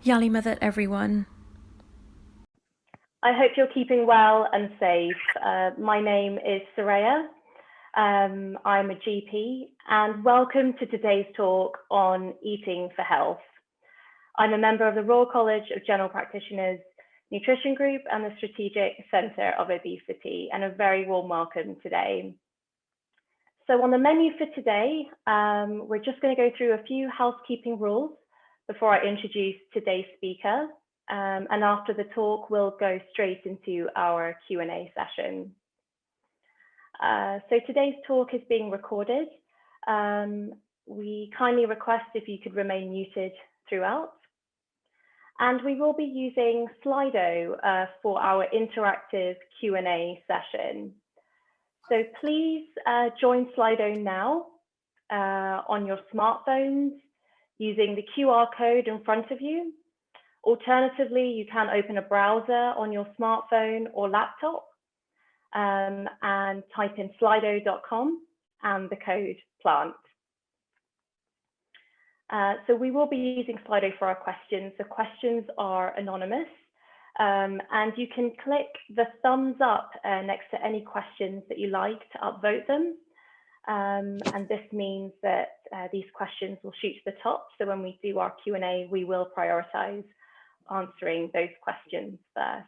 Yali Mother, everyone. I hope you're keeping well and safe. My name is Soraya. I'm a GP, and welcome to today's talk on eating for health. I'm a member of the Royal College of General Practitioners Nutrition Group and the Strategic Centre of Obesity, and a very warm welcome today. So on the menu for today, we're just going to go through a few housekeeping rules before I introduce today's speaker. And after the talk, we'll go straight into our Q&A session. So today's talk is being recorded. We kindly request if you could remain muted throughout. And we will be using Slido for our interactive Q&A session. So please join Slido now on your smartphones using the QR code in front of you. Alternatively, you can open a browser on your smartphone or laptop and type in slido.com and the code PLANT. So we will be using Slido for our questions. The questions are anonymous, and you can click the thumbs up next to any questions that you like to upvote them. And this means that these questions will shoot to the top. So when we do our Q&A, we will prioritize answering those questions first.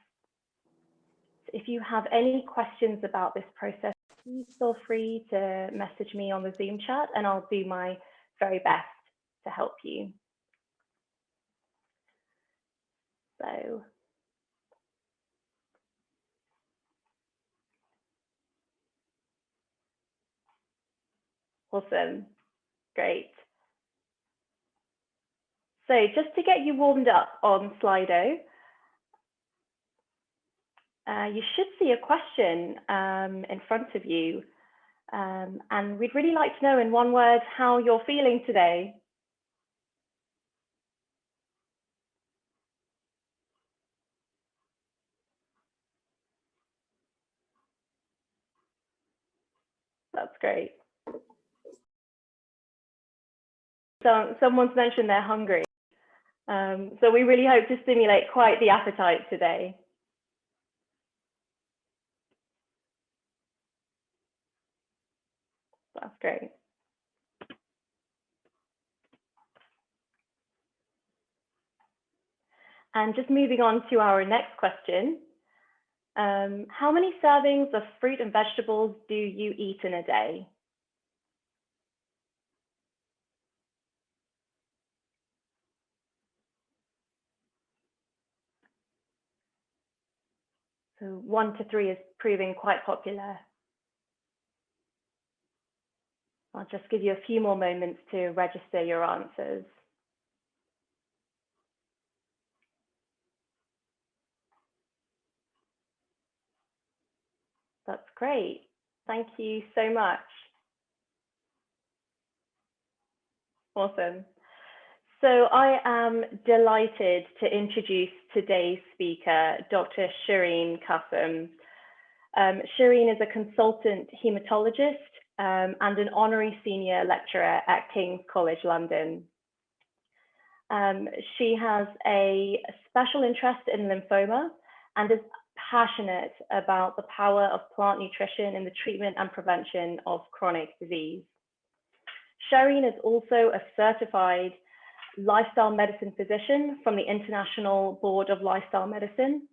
If you have any questions about this process, please feel free to message me on the Zoom chat and I'll do my very best to help you. So, awesome, great. So just to get you warmed up on Slido, you should see a question in front of you. And we'd really like to know in one word how you're feeling today. That's great. So someone's mentioned they're hungry. So we really hope to stimulate quite the appetite today. That's great. And just moving on to our next question. How many servings of fruit and vegetables do you eat in a day? So 1 to 3 is proving quite popular. I'll just give you a few more moments to register your answers. That's great. Thank you so much. Awesome. So I am delighted to introduce today's speaker, Dr. Shireen Kassam. Shireen is a consultant hematologist and an honorary senior lecturer at King's College London. She has a special interest in lymphoma and is passionate about the power of plant nutrition in the treatment and prevention of chronic disease. Shireen is also a certified lifestyle medicine physician from the International Board of Lifestyle Medicine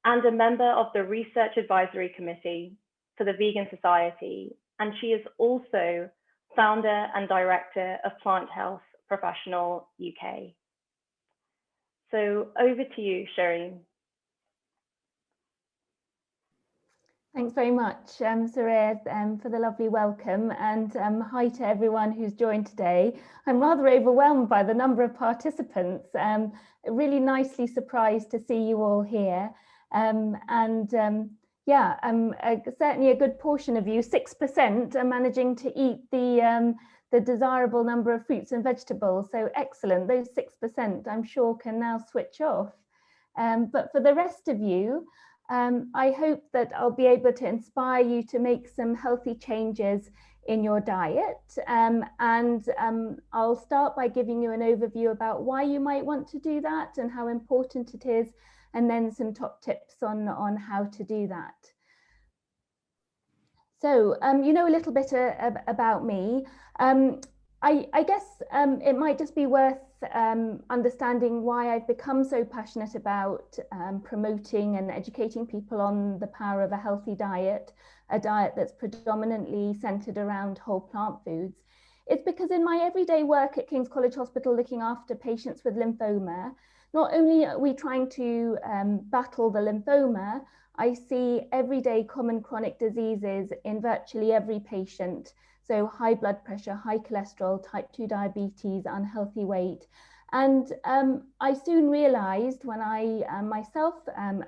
and a member of the Research Advisory Committee for the Vegan Society. And she is also founder and director of Plant Health Professional UK. So over to you, Shireen. Thanks very much, Soraya, for the lovely welcome, and hi to everyone who's joined today. I'm rather overwhelmed by the number of participants. Really nicely surprised to see you all here. Yeah, certainly a good portion of you, 6%, are managing to eat the desirable number of fruits and vegetables. So excellent, those 6% I'm sure can now switch off. But for the rest of you, I hope that I'll be able to inspire you to make some healthy changes in your diet. I'll start by giving you an overview about why you might want to do that and how important it is, and then some top tips on how to do that. So, you know a little bit about me. I guess it might just be worth understanding why I've become so passionate about promoting and educating people on the power of a healthy diet, a diet that's predominantly centered around whole plant foods. It's because in my everyday work at King's College Hospital looking after patients with lymphoma, not only are we trying to battle the lymphoma, I see everyday common chronic diseases in virtually every patient. So high blood pressure, high cholesterol, type 2 diabetes, unhealthy weight. And I soon realized when I myself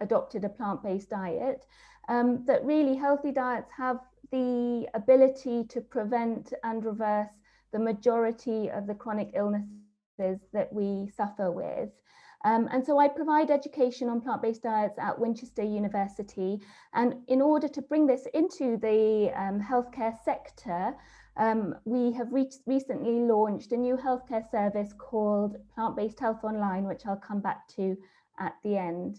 adopted a plant-based diet that really healthy diets have the ability to prevent and reverse the majority of the chronic illnesses that we suffer with. And so I provide education on plant-based diets at Winchester University. And in order to bring this into the healthcare sector, we have recently launched a new healthcare service called Plant-Based Health Online, which I'll come back to at the end.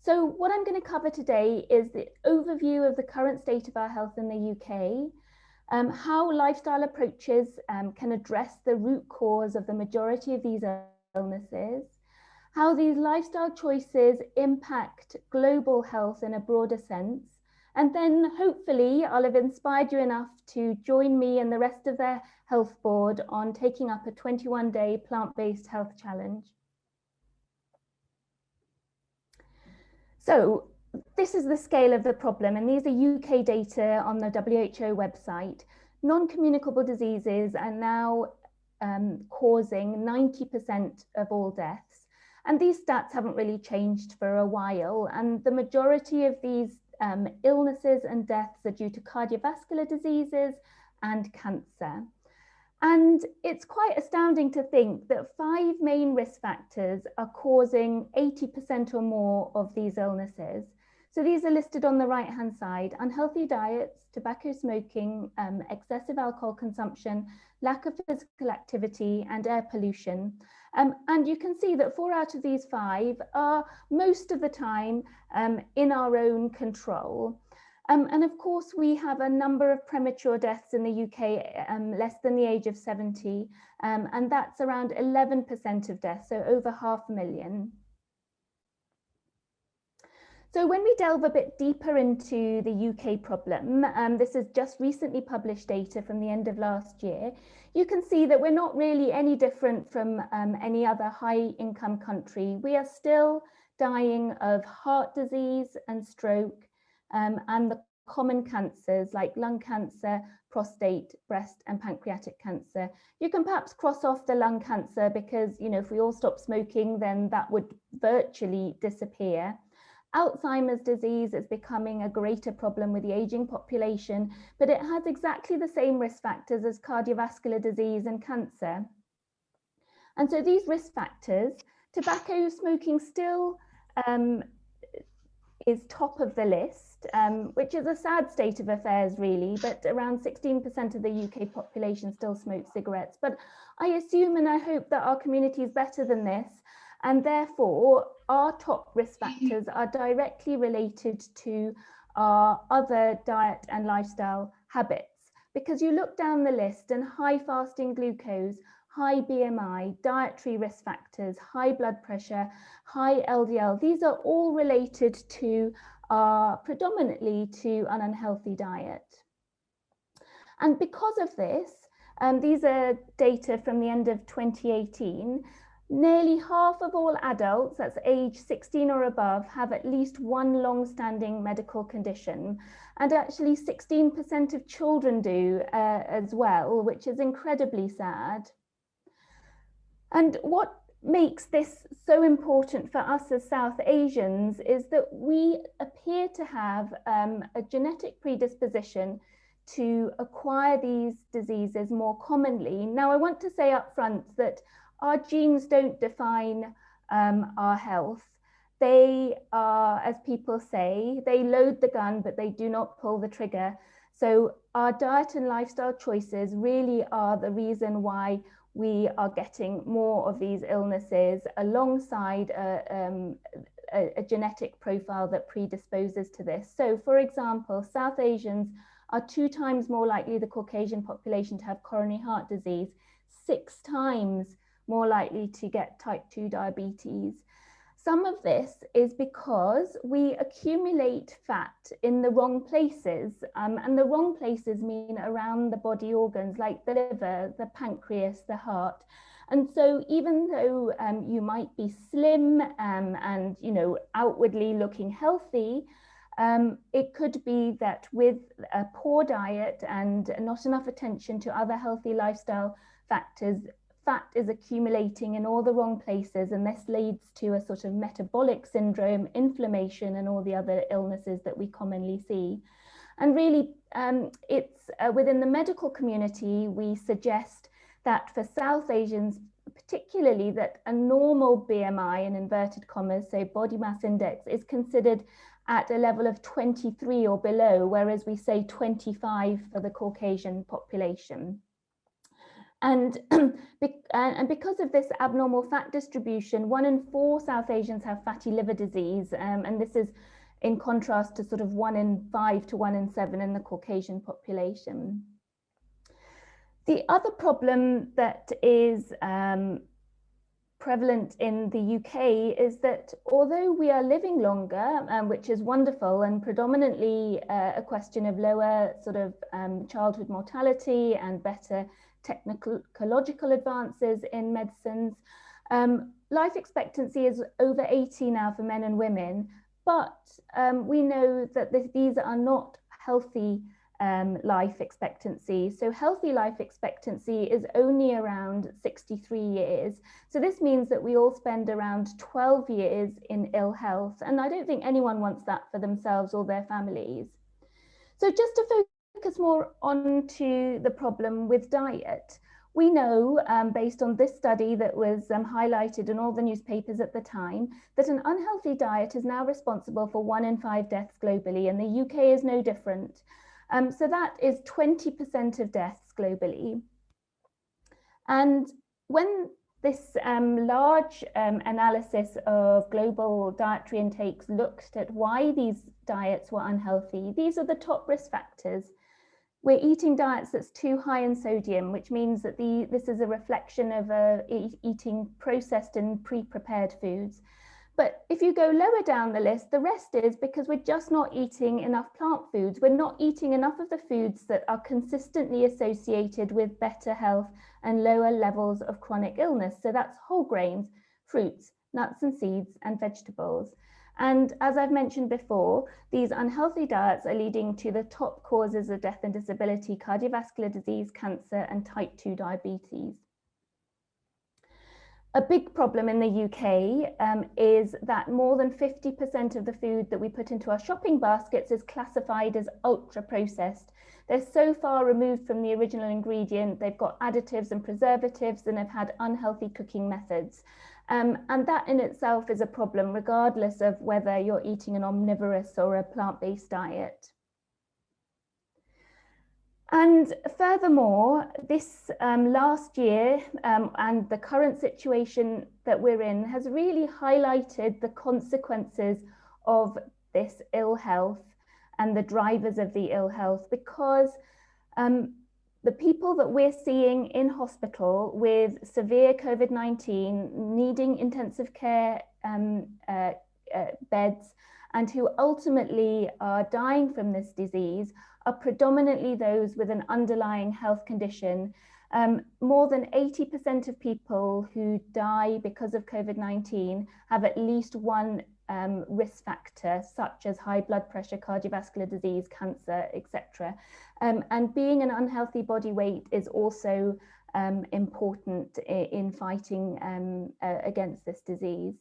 So what I'm going to cover today is the overview of the current state of our health in the UK, how lifestyle approaches can address the root cause of the majority of these illnesses, how these lifestyle choices impact global health in a broader sense, and then hopefully I'll have inspired you enough to join me and the rest of the health board on taking up a 21-day plant-based health challenge. So this is the scale of the problem, and these are UK data on the WHO website. Non-communicable diseases are now causing 90% of all deaths. And these stats haven't really changed for a while. And the majority of these illnesses and deaths are due to cardiovascular diseases and cancer. And it's quite astounding to think that 5 main risk factors are causing 80% or more of these illnesses. So these are listed on the right-hand side: unhealthy diets, tobacco smoking, excessive alcohol consumption, lack of physical activity, and air pollution. And you can see that 4 out of these 5 are most of the time in our own control. And of course, we have a number of premature deaths in the UK, less than the age of 70, and that's around 11% of deaths, so over 500,000. So when we delve a bit deeper into the UK problem, this is just recently published data from the end of last year, you can see that we're not really any different from any other high-income country. We are still dying of heart disease and stroke, and the common cancers like lung cancer, prostate, breast, and pancreatic cancer. You can perhaps cross off the lung cancer because, you know, if we all stop smoking, then that would virtually disappear. Alzheimer's disease is becoming a greater problem with the aging population, but it has exactly the same risk factors as cardiovascular disease and cancer. And so these risk factors, tobacco smoking still is top of the list, which is a sad state of affairs really, but around 16% of the UK population still smokes cigarettes. But I assume and I hope that our community is better than this, and therefore our top risk factors are directly related to our other diet and lifestyle habits. Because you look down the list and high fasting glucose, high BMI, dietary risk factors, high blood pressure, high LDL, these are all related to predominantly to an unhealthy diet. And because of this, these are data from the end of 2018, nearly half of all adults, that's age 16 or above, have at least one long-standing medical condition. And actually 16% of children do as well, which is incredibly sad. And what makes this so important for us as South Asians is that we appear to have a genetic predisposition to acquire these diseases more commonly. Now, I want to say up front that our genes don't define our health. They are, as people say, they load the gun, but they do not pull the trigger. So our diet and lifestyle choices really are the reason why we are getting more of these illnesses, alongside a genetic profile that predisposes to this. So for example, South Asians are 2 times more likely the Caucasian population to have coronary heart disease, 6 times more likely to get type 2 diabetes. Some of this is because we accumulate fat in the wrong places, and the wrong places mean around the body organs like the liver, the pancreas, the heart. And so even though you might be slim and outwardly looking healthy, it could be that with a poor diet and not enough attention to other healthy lifestyle factors, fat is accumulating in all the wrong places, and this leads to a sort of metabolic syndrome, inflammation, and all the other illnesses that we commonly see. And really, it's within the medical community, we suggest that for South Asians, particularly, that a normal BMI, in inverted commas, so body mass index, is considered at a level of 23 or below, whereas we say 25 for the Caucasian population. And because of this abnormal fat distribution, 1 in 4 South Asians have fatty liver disease, and this is in contrast to sort of 1 in 5 to 1 in 7 in the Caucasian population. The other problem that is prevalent in the UK is that although we are living longer, which is wonderful, and predominantly a question of lower sort of childhood mortality and better technological advances in medicines, life expectancy is over 80 now for men and women, but we know that these are not healthy life expectancy. So healthy life expectancy is only around 63 years. So this means that we all spend around 12 years in ill health. And I don't think anyone wants that for themselves or their families. So just to focus more onto the problem with diet, we know, based on this study that was highlighted in all the newspapers at the time, that an unhealthy diet is now responsible for 1 in 5 deaths globally, and the UK is no different. So that is 20% of deaths globally. And when this large analysis of global dietary intakes looked at why these diets were unhealthy, these are the top risk factors. We're eating diets that's too high in sodium, which means that this is a reflection of eating processed and pre-prepared foods. But if you go lower down the list, the rest is because we're just not eating enough plant foods. We're not eating enough of the foods that are consistently associated with better health and lower levels of chronic illness. So that's whole grains, fruits, nuts and seeds, and vegetables. And as I've mentioned before, these unhealthy diets are leading to the top causes of death and disability: cardiovascular disease, cancer, and type 2 diabetes. A big problem in the UK is that more than 50% of the food that we put into our shopping baskets is classified as ultra processed. They're so far removed from the original ingredient, they've got additives and preservatives, and have had unhealthy cooking methods. And that in itself is a problem, regardless of whether you're eating an omnivorous or a plant-based diet. And furthermore, this last year and the current situation that we're in has really highlighted the consequences of this ill health and the drivers of the ill health, because the people that we're seeing in hospital with severe COVID-19, needing intensive care beds, and who ultimately are dying from this disease are predominantly those with an underlying health condition. More than 80% of people who die because of COVID-19 have at least one risk factor, such as high blood pressure, cardiovascular disease, cancer, etc. And being an unhealthy body weight is also important in fighting against this disease.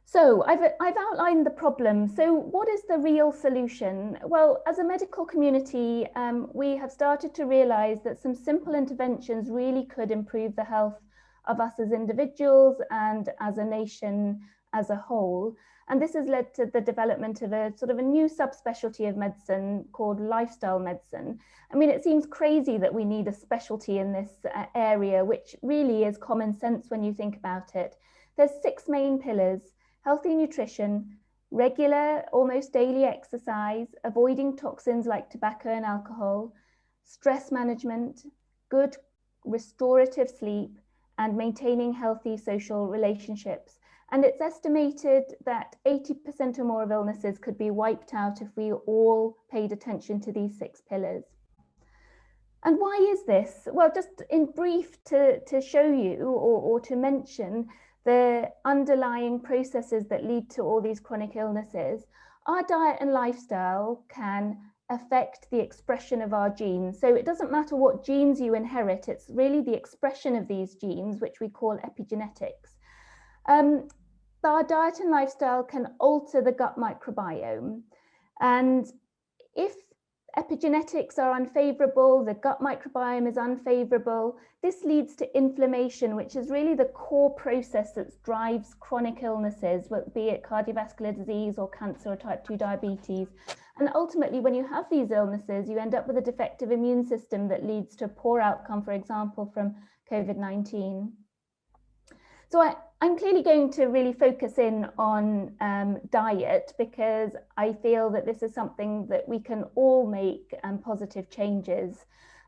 So I've outlined the problem. So what is the real solution? Well, as a medical community, we have started to realize that some simple interventions really could improve the health of us as individuals and as a nation as a whole. And this has led to the development of a sort of a new subspecialty of medicine called lifestyle medicine. I mean, it seems crazy that we need a specialty in this area, which really is common sense when you think about it. There's 6 main pillars: healthy nutrition, regular, almost daily exercise, avoiding toxins like tobacco and alcohol, stress management, good restorative sleep, and maintaining healthy social relationships. And it's estimated that 80% or more of illnesses could be wiped out if we all paid attention to these 6 pillars. And why is this? Well, just in brief to show you or to mention the underlying processes that lead to all these chronic illnesses, our diet and lifestyle can affect the expression of our genes. So it doesn't matter what genes you inherit, it's really the expression of these genes, which we call epigenetics. Our diet and lifestyle can alter the gut microbiome. And if epigenetics are unfavorable, the gut microbiome is unfavorable, this leads to inflammation, which is really the core process that drives chronic illnesses, be it cardiovascular disease or cancer or type 2 diabetes. And ultimately, when you have these illnesses, you end up with a defective immune system that leads to a poor outcome, for example, from COVID-19. So I'm clearly going to really focus in on diet, because I feel that this is something that we can all make positive changes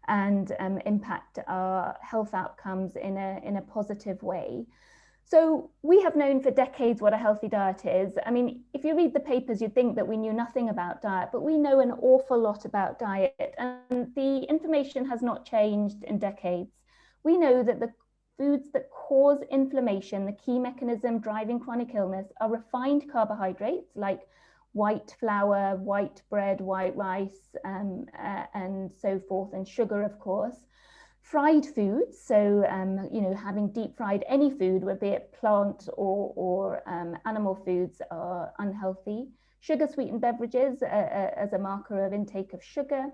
and impact our health outcomes in a positive way. So we have known for decades what a healthy diet is. I mean, if you read the papers, you'd think that we knew nothing about diet, but we know an awful lot about diet, and the information has not changed in decades. We know that the foods that cause inflammation, the key mechanism driving chronic illness, are refined carbohydrates like white flour, white bread, white rice, and so forth, and sugar, of course. Fried foods, so having deep fried any food, be it plant or animal foods, are unhealthy. Sugar sweetened beverages as a marker of intake of sugar.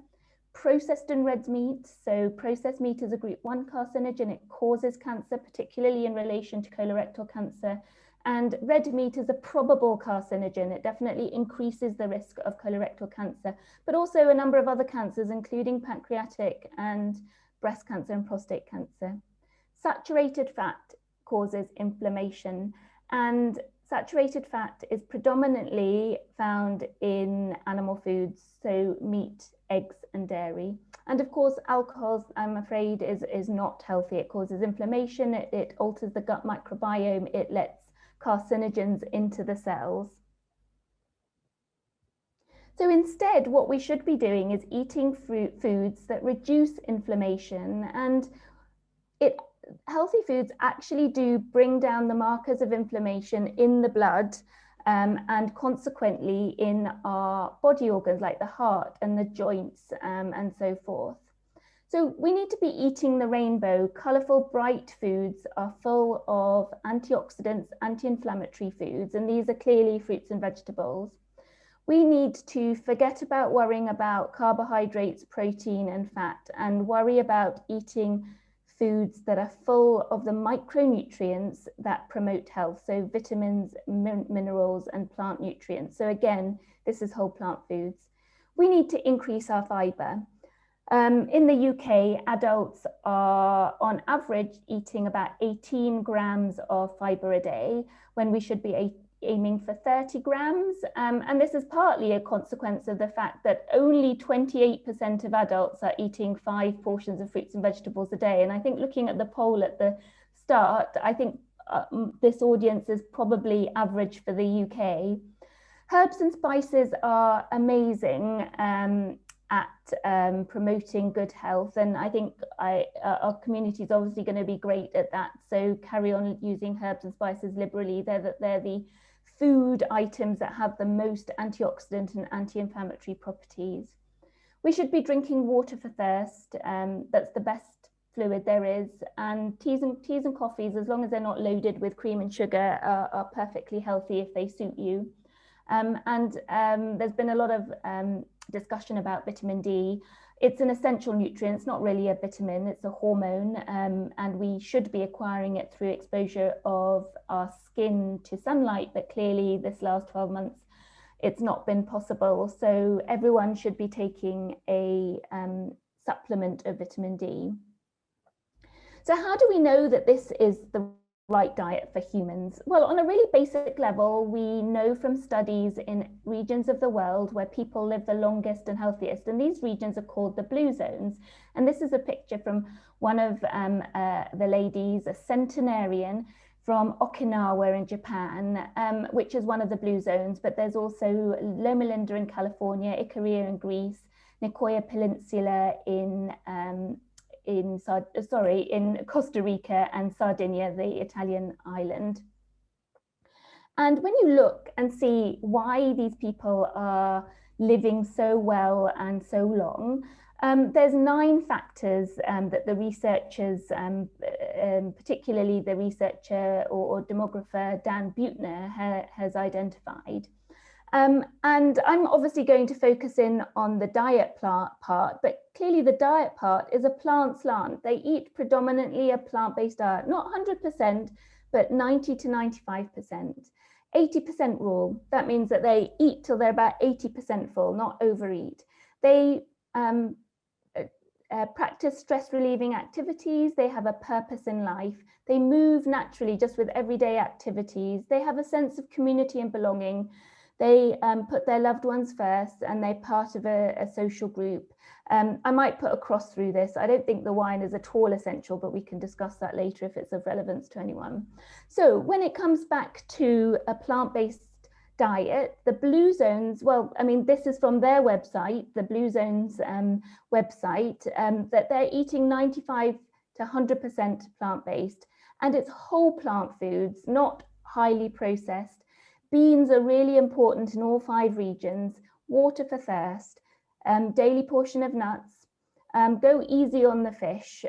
Processed and red meat, so processed meat is a group 1 carcinogen, it causes cancer, particularly in relation to colorectal cancer. And red meat is a probable carcinogen, it definitely increases the risk of colorectal cancer, but also a number of other cancers, including pancreatic and breast cancer and prostate cancer. Saturated fat causes inflammation, and saturated fat is predominantly found in animal foods, so meat, eggs and dairy. And of course, alcohol, I'm afraid, is not healthy. It causes inflammation, it alters the gut microbiome, it lets carcinogens into the cells. So instead, what we should be doing is eating foods that reduce inflammation, and healthy foods actually do bring down the markers of inflammation in the blood, and consequently in our body organs like the heart and the joints, and so forth. So we need to be eating the rainbow. Colourful, bright foods are full of antioxidants, anti-inflammatory foods, and these are clearly fruits and vegetables. We need to forget about worrying about carbohydrates, protein and fat, and worry about eating foods that are full of the micronutrients that promote health, so vitamins, minerals and plant nutrients. So again, this is whole plant foods. We need to increase our fibre. In the UK, adults are on average eating about 18 grams of fibre a day, when we should be aiming for 30 grams. And this is partly a consequence of the fact that only 28% of adults are eating 5 portions of fruits and vegetables a day. And I think looking at the poll at the start, I think this audience is probably average for the UK. Herbs and spices are amazing at promoting good health, and I think our community is obviously going to be great at that, so carry on using herbs and spices liberally. They're the food items that have the most antioxidant and anti-inflammatory properties. We should be drinking water for thirst. That's the best fluid there is, and teas and coffees, as long as they're not loaded with cream and sugar, are perfectly healthy if they suit you. There's been a lot of discussion about vitamin D. It's an essential nutrient. It's not really a vitamin, it's a hormone, and we should be acquiring it through exposure of our skin to sunlight, but clearly this last 12 months it's not been possible. So everyone should be taking a supplement of vitamin D. So how do we know that this is the right diet for humans? Well, on a really basic level, we know from studies in regions of the world where people live the longest and healthiest, and these regions are called the blue zones. And this is a picture from one of the ladies, a centenarian from Okinawa in Japan, which is one of the blue zones, but there's also Loma Linda in California, Ikaria in Greece, Nicoya Peninsula in Costa Rica, and Sardinia, the Italian island. And when you look and see why these people are living so well and so long, there's 9 factors that the researchers, particularly the researcher or demographer Dan Buettner has identified. And I'm obviously going to focus in on the diet part, but clearly the diet part is a plant slant. They eat predominantly a plant-based diet, not 100%, but 90 to 95%. 80% rule, that means that they eat till they're about 80% full, not overeat. They practice stress relieving activities. They have a purpose in life. They move naturally just with everyday activities. They have a sense of community and belonging. They put their loved ones first, and they're part of a social group. I might put a cross through this. I don't think the wine is at all essential, but we can discuss that later if it's of relevance to anyone. So when it comes back to a plant-based diet, the blue zones, well, I mean, this is from their website, the Blue Zones website, that they're eating 95 to 100% plant-based, and it's whole plant foods, not highly processed. Beans are really important in all 5 regions, water for thirst, daily portion of nuts, go easy on the fish,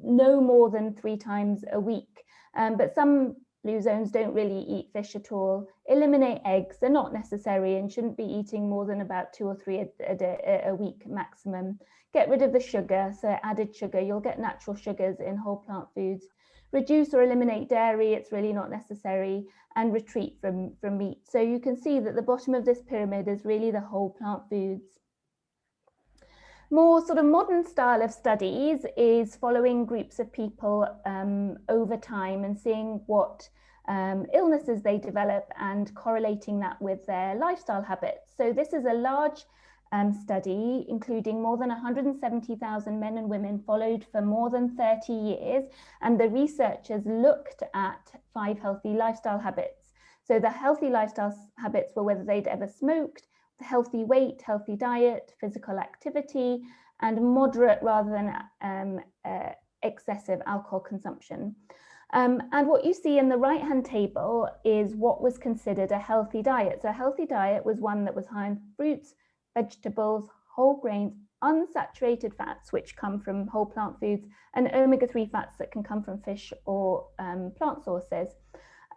no more than 3 times a week. But some blue zones don't really eat fish at all. Eliminate eggs, they're not necessary and shouldn't be eating more than about 2 or 3 a week maximum. Get rid of the sugar, so added sugar, you'll get natural sugars in whole plant foods. Reduce or eliminate dairy, it's really not necessary, and retreat from meat. So you can see that the bottom of this pyramid is really the whole plant foods. More sort of modern style of studies is following groups of people over time and seeing what illnesses they develop and correlating that with their lifestyle habits. So this is a large study including more than 170,000 men and women followed for more than 30 years, and the researchers looked at 5 healthy lifestyle habits. So the healthy lifestyle habits were whether they'd ever smoked, healthy weight, healthy diet, physical activity, and moderate rather than excessive alcohol consumption. And what you see in the right-hand table is what was considered a healthy diet. So a healthy diet was one that was high in fruits, vegetables, whole grains, unsaturated fats, which come from whole plant foods, and omega-3 fats that can come from fish or plant sources.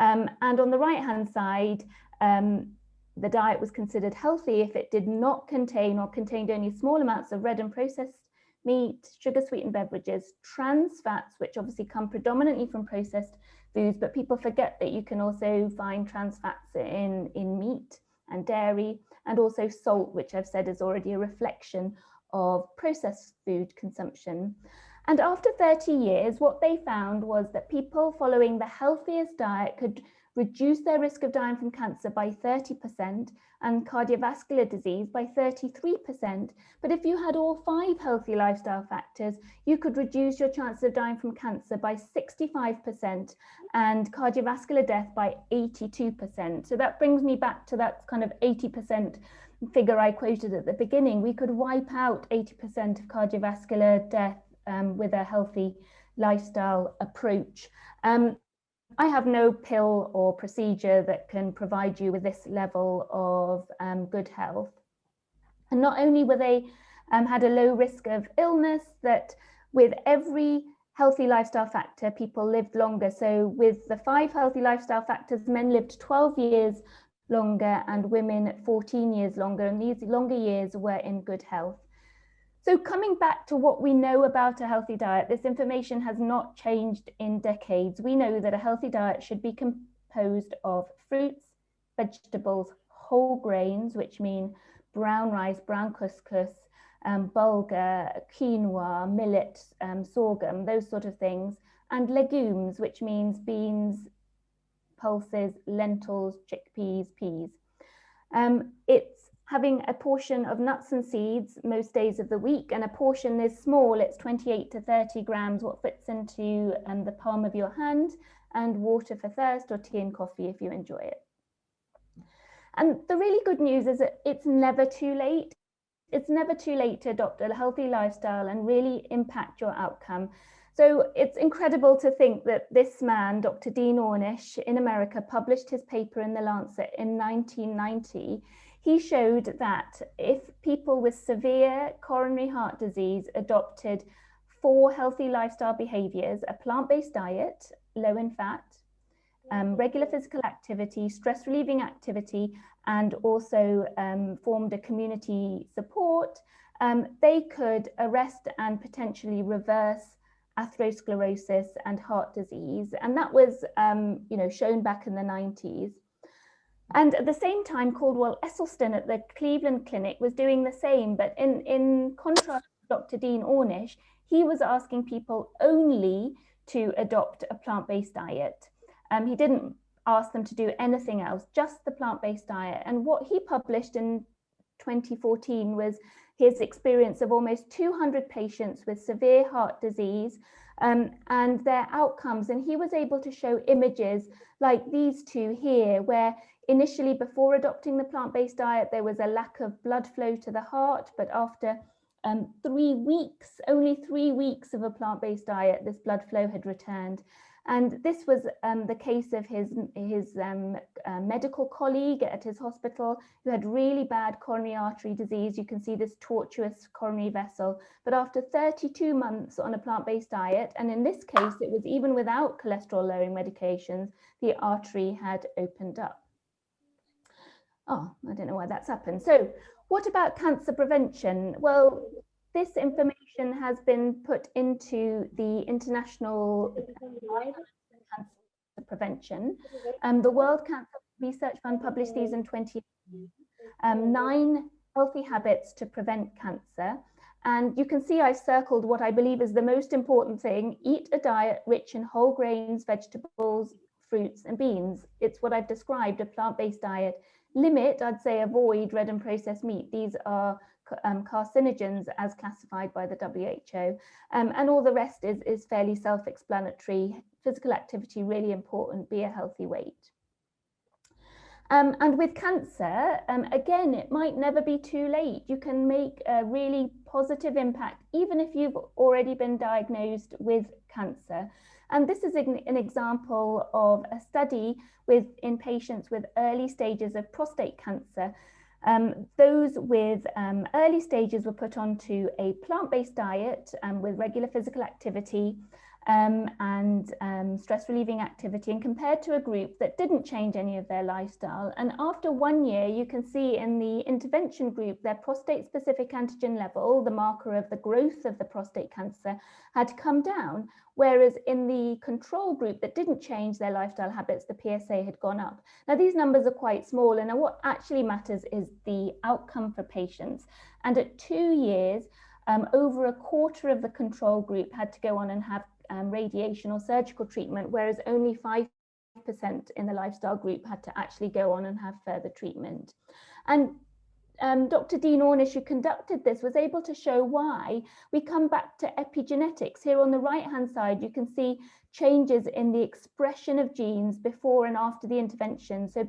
And on the right-hand side, the diet was considered healthy if it did not contain or contained only small amounts of red and processed meat, sugar-sweetened beverages, trans fats, which obviously come predominantly from processed foods, but people forget that you can also find trans fats in meat and dairy, and also salt, which I've said is already a reflection of processed food consumption. And after 30 years, what they found was that people following the healthiest diet could reduce their risk of dying from cancer by 30% and cardiovascular disease by 33%. But if you had all 5 healthy lifestyle factors, you could reduce your chances of dying from cancer by 65% and cardiovascular death by 82%. So that brings me back to that kind of 80% figure I quoted at the beginning. We could wipe out 80% of cardiovascular death with a healthy lifestyle approach. I have no pill or procedure that can provide you with this level of good health. And not only were they had a low risk of illness, that with every healthy lifestyle factor, people lived longer. So with the 5 healthy lifestyle factors, men lived 12 years longer and women 14 years longer, and these longer years were in good health. So coming back to what we know about a healthy diet, this information has not changed in decades. We know that a healthy diet should be composed of fruits, vegetables, whole grains, which mean brown rice, brown couscous, bulgur, quinoa, millet, sorghum, those sort of things, and legumes, which means beans, pulses, lentils, chickpeas, peas. It's having a portion of nuts and seeds most days of the week, and a portion is small, it's 28 to 30 grams, what fits into the palm of your hand, and water for thirst, or tea and coffee if you enjoy it. And the really good news is that it's never too late. It's never too late to adopt a healthy lifestyle and really impact your outcome. So it's incredible to think that this man, Dr. Dean Ornish in America, published his paper in The Lancet in 1990. He showed that if people with severe coronary heart disease adopted 4 healthy lifestyle behaviors: a plant-based diet, low in fat, regular physical activity, stress relieving activity, and also formed a community support, they could arrest and potentially reverse atherosclerosis and heart disease. And that was shown back in the 90s. And at the same time, Caldwell Esselstyn at the Cleveland Clinic was doing the same, but in contrast to Dr. Dean Ornish, he was asking people only to adopt a plant-based diet. He didn't ask them to do anything else, just the plant-based diet. And what he published in 2014 was his experience of almost 200 patients with severe heart disease and their outcomes. And he was able to show images like these two here, where initially, before adopting the plant-based diet, there was a lack of blood flow to the heart, but after 3 weeks, only 3 weeks of a plant-based diet, this blood flow had returned. And this was the case of his medical colleague at his hospital who had really bad coronary artery disease. You can see this tortuous coronary vessel. But after 32 months on a plant-based diet, and in this case, it was even without cholesterol-lowering medications, the artery had opened up. Oh, I don't know why that's happened. So what about cancer prevention? Well, this information has been put into the International Cancer Prevention. The World Cancer Research Fund published these in 2018. 9 healthy habits to prevent cancer. And you can see I've circled what I believe is the most important thing: eat a diet rich in whole grains, vegetables, fruits, and beans. It's what I've described, a plant-based diet. Limit, I'd say avoid red and processed meat. These are carcinogens as classified by the WHO, and all the rest is fairly self-explanatory. Physical activity, really important, be a healthy weight. And with cancer, again, it might never be too late. You can make a really positive impact, even if you've already been diagnosed with cancer. And this is an example of a study in patients with early stages of prostate cancer. Those with early stages were put onto a plant-based diet with regular physical activity and stress relieving activity, and compared to a group that didn't change any of their lifestyle. And after 1 year, you can see in the intervention group, their prostate specific antigen level, the marker of the growth of the prostate cancer, had come down, whereas in the control group that didn't change their lifestyle habits, the PSA had gone up. Now, these numbers are quite small, and what actually matters is the outcome for patients. And at 2 years, over a quarter of the control group had to go on and have radiation or surgical treatment, whereas only 5% in the lifestyle group had to actually go on and have further treatment. And Dr. Dean Ornish, who conducted this, was able to show why. We come back to epigenetics. Here on the right-hand side, you can see changes in the expression of genes before and after the intervention. So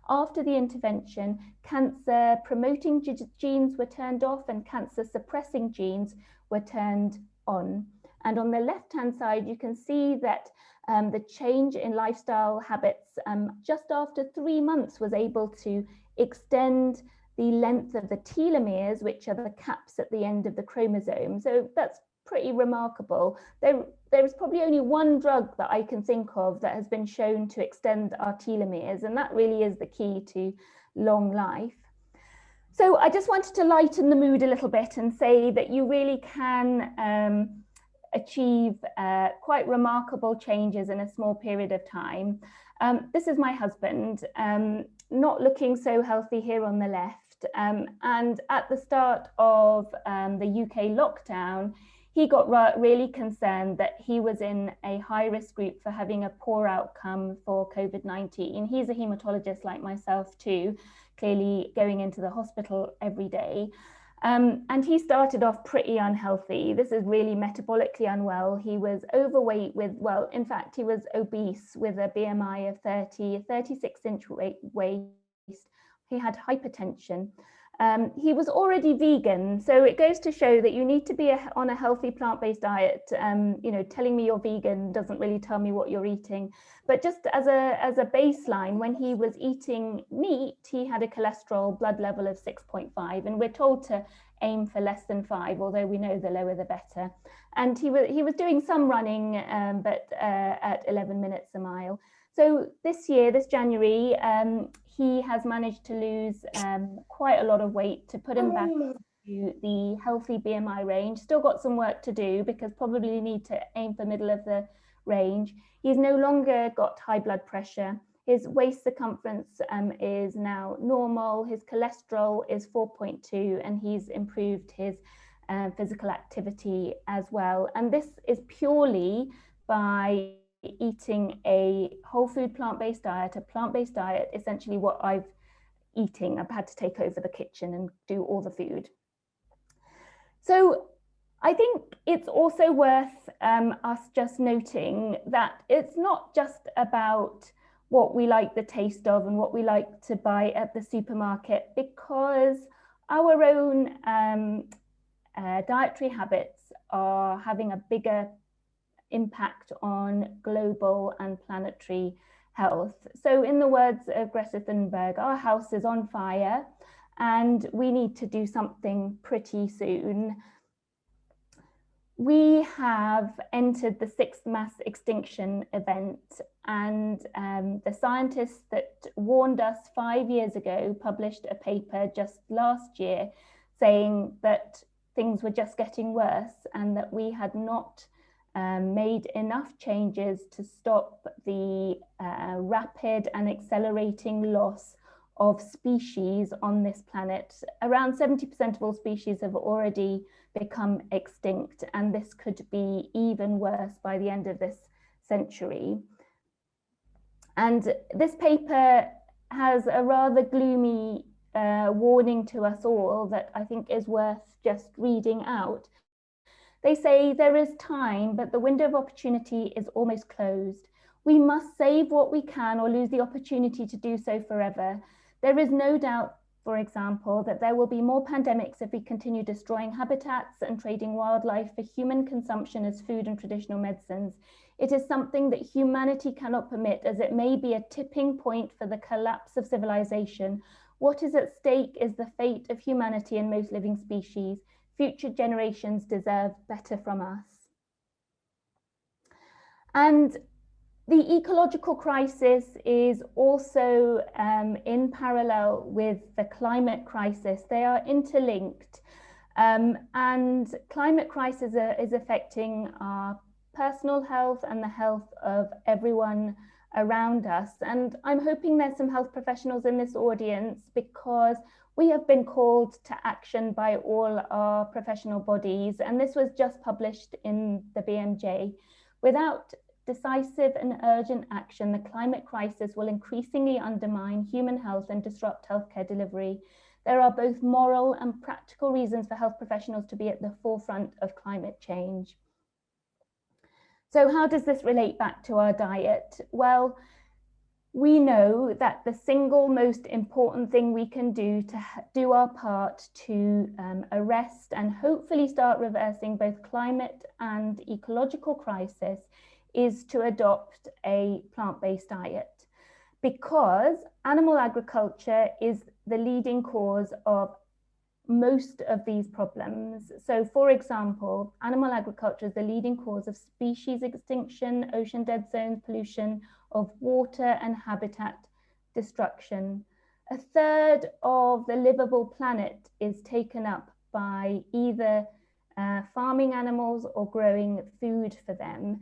after the intervention, cancer promoting genes were turned off and cancer suppressing genes were turned on. And on the left-hand side, you can see that the change in lifestyle habits just after 3 months was able to extend the length of the telomeres, which are the caps at the end of the chromosome. So that's pretty remarkable. There is probably only one drug that I can think of that has been shown to extend our telomeres, and that really is the key to long life. So I just wanted to lighten the mood a little bit and say that you really can achieve quite remarkable changes in a small period of time. This is my husband, not looking so healthy here on the left. And at the start of the UK lockdown, he got really concerned that he was in a high-risk group for having a poor outcome for COVID-19. He's a hematologist like myself too, clearly going into the hospital every day. And he started off pretty unhealthy. This is really metabolically unwell. He was overweight with, well, in fact, he was obese with a BMI of 30, a 36-inch waist. He had hypertension. He was already vegan, so it goes to show that you need to be on a healthy plant-based diet. You know, telling me you're vegan doesn't really tell me what you're eating. But just as a baseline, when he was eating meat, he had a cholesterol blood level of 6.5, and we're told to aim for less than 5, although we know the lower the better. And he was doing some running, but at 11 minutes a mile. So this year, this January, he has managed to lose quite a lot of weight to put him back to the healthy BMI range. Still got some work to do because probably need to aim for middle of the range. He's no longer got high blood pressure. His waist circumference is now normal. His cholesterol is 4.2, and he's improved his physical activity as well. And this is purely by eating a whole food plant-based diet, essentially what I've eating. I've had to take over the kitchen and do all the food. So I think it's also worth us just noting that it's not just about what we like the taste of and what we like to buy at the supermarket, because our own dietary habits are having a bigger impact on global and planetary health. So in the words of Greta Thunberg, our house is on fire and we need to do something pretty soon. We have entered the 6th mass extinction event, and the scientists that warned us 5 years ago published a paper just last year saying that things were just getting worse and that we had not made enough changes to stop the rapid and accelerating loss of species on this planet. Around 70% of all species have already become extinct, and this could be even worse by the end of this century. And this paper has a rather gloomy warning to us all that I think is worth just reading out. They say there is time, but the window of opportunity is almost closed. We must save what we can or lose the opportunity to do so forever. There is no doubt, for example, that there will be more pandemics if we continue destroying habitats and trading wildlife for human consumption as food and traditional medicines. It is something that humanity cannot permit, as it may be a tipping point for the collapse of civilization. What is at stake is the fate of humanity and most living species. Future generations deserve better from us. And the ecological crisis is also in parallel with the climate crisis. They are interlinked, and climate crisis is affecting our personal health and the health of everyone around us. And I'm hoping there's some health professionals in this audience, because we have been called to action by all our professional bodies, and this was just published in the BMJ. Without decisive and urgent action, the climate crisis will increasingly undermine human health and disrupt healthcare delivery. There are both moral and practical reasons for health professionals to be at the forefront of climate change. So how does this relate back to our diet? Well, we know that the single most important thing we can do to do our part to arrest and hopefully start reversing both climate and ecological crisis is to adopt a plant-based diet, because animal agriculture is the leading cause of most of these problems. So for example, animal agriculture is the leading cause of species extinction, ocean dead zones, pollution of water and habitat destruction. A third of the livable planet is taken up by either farming animals or growing food for them.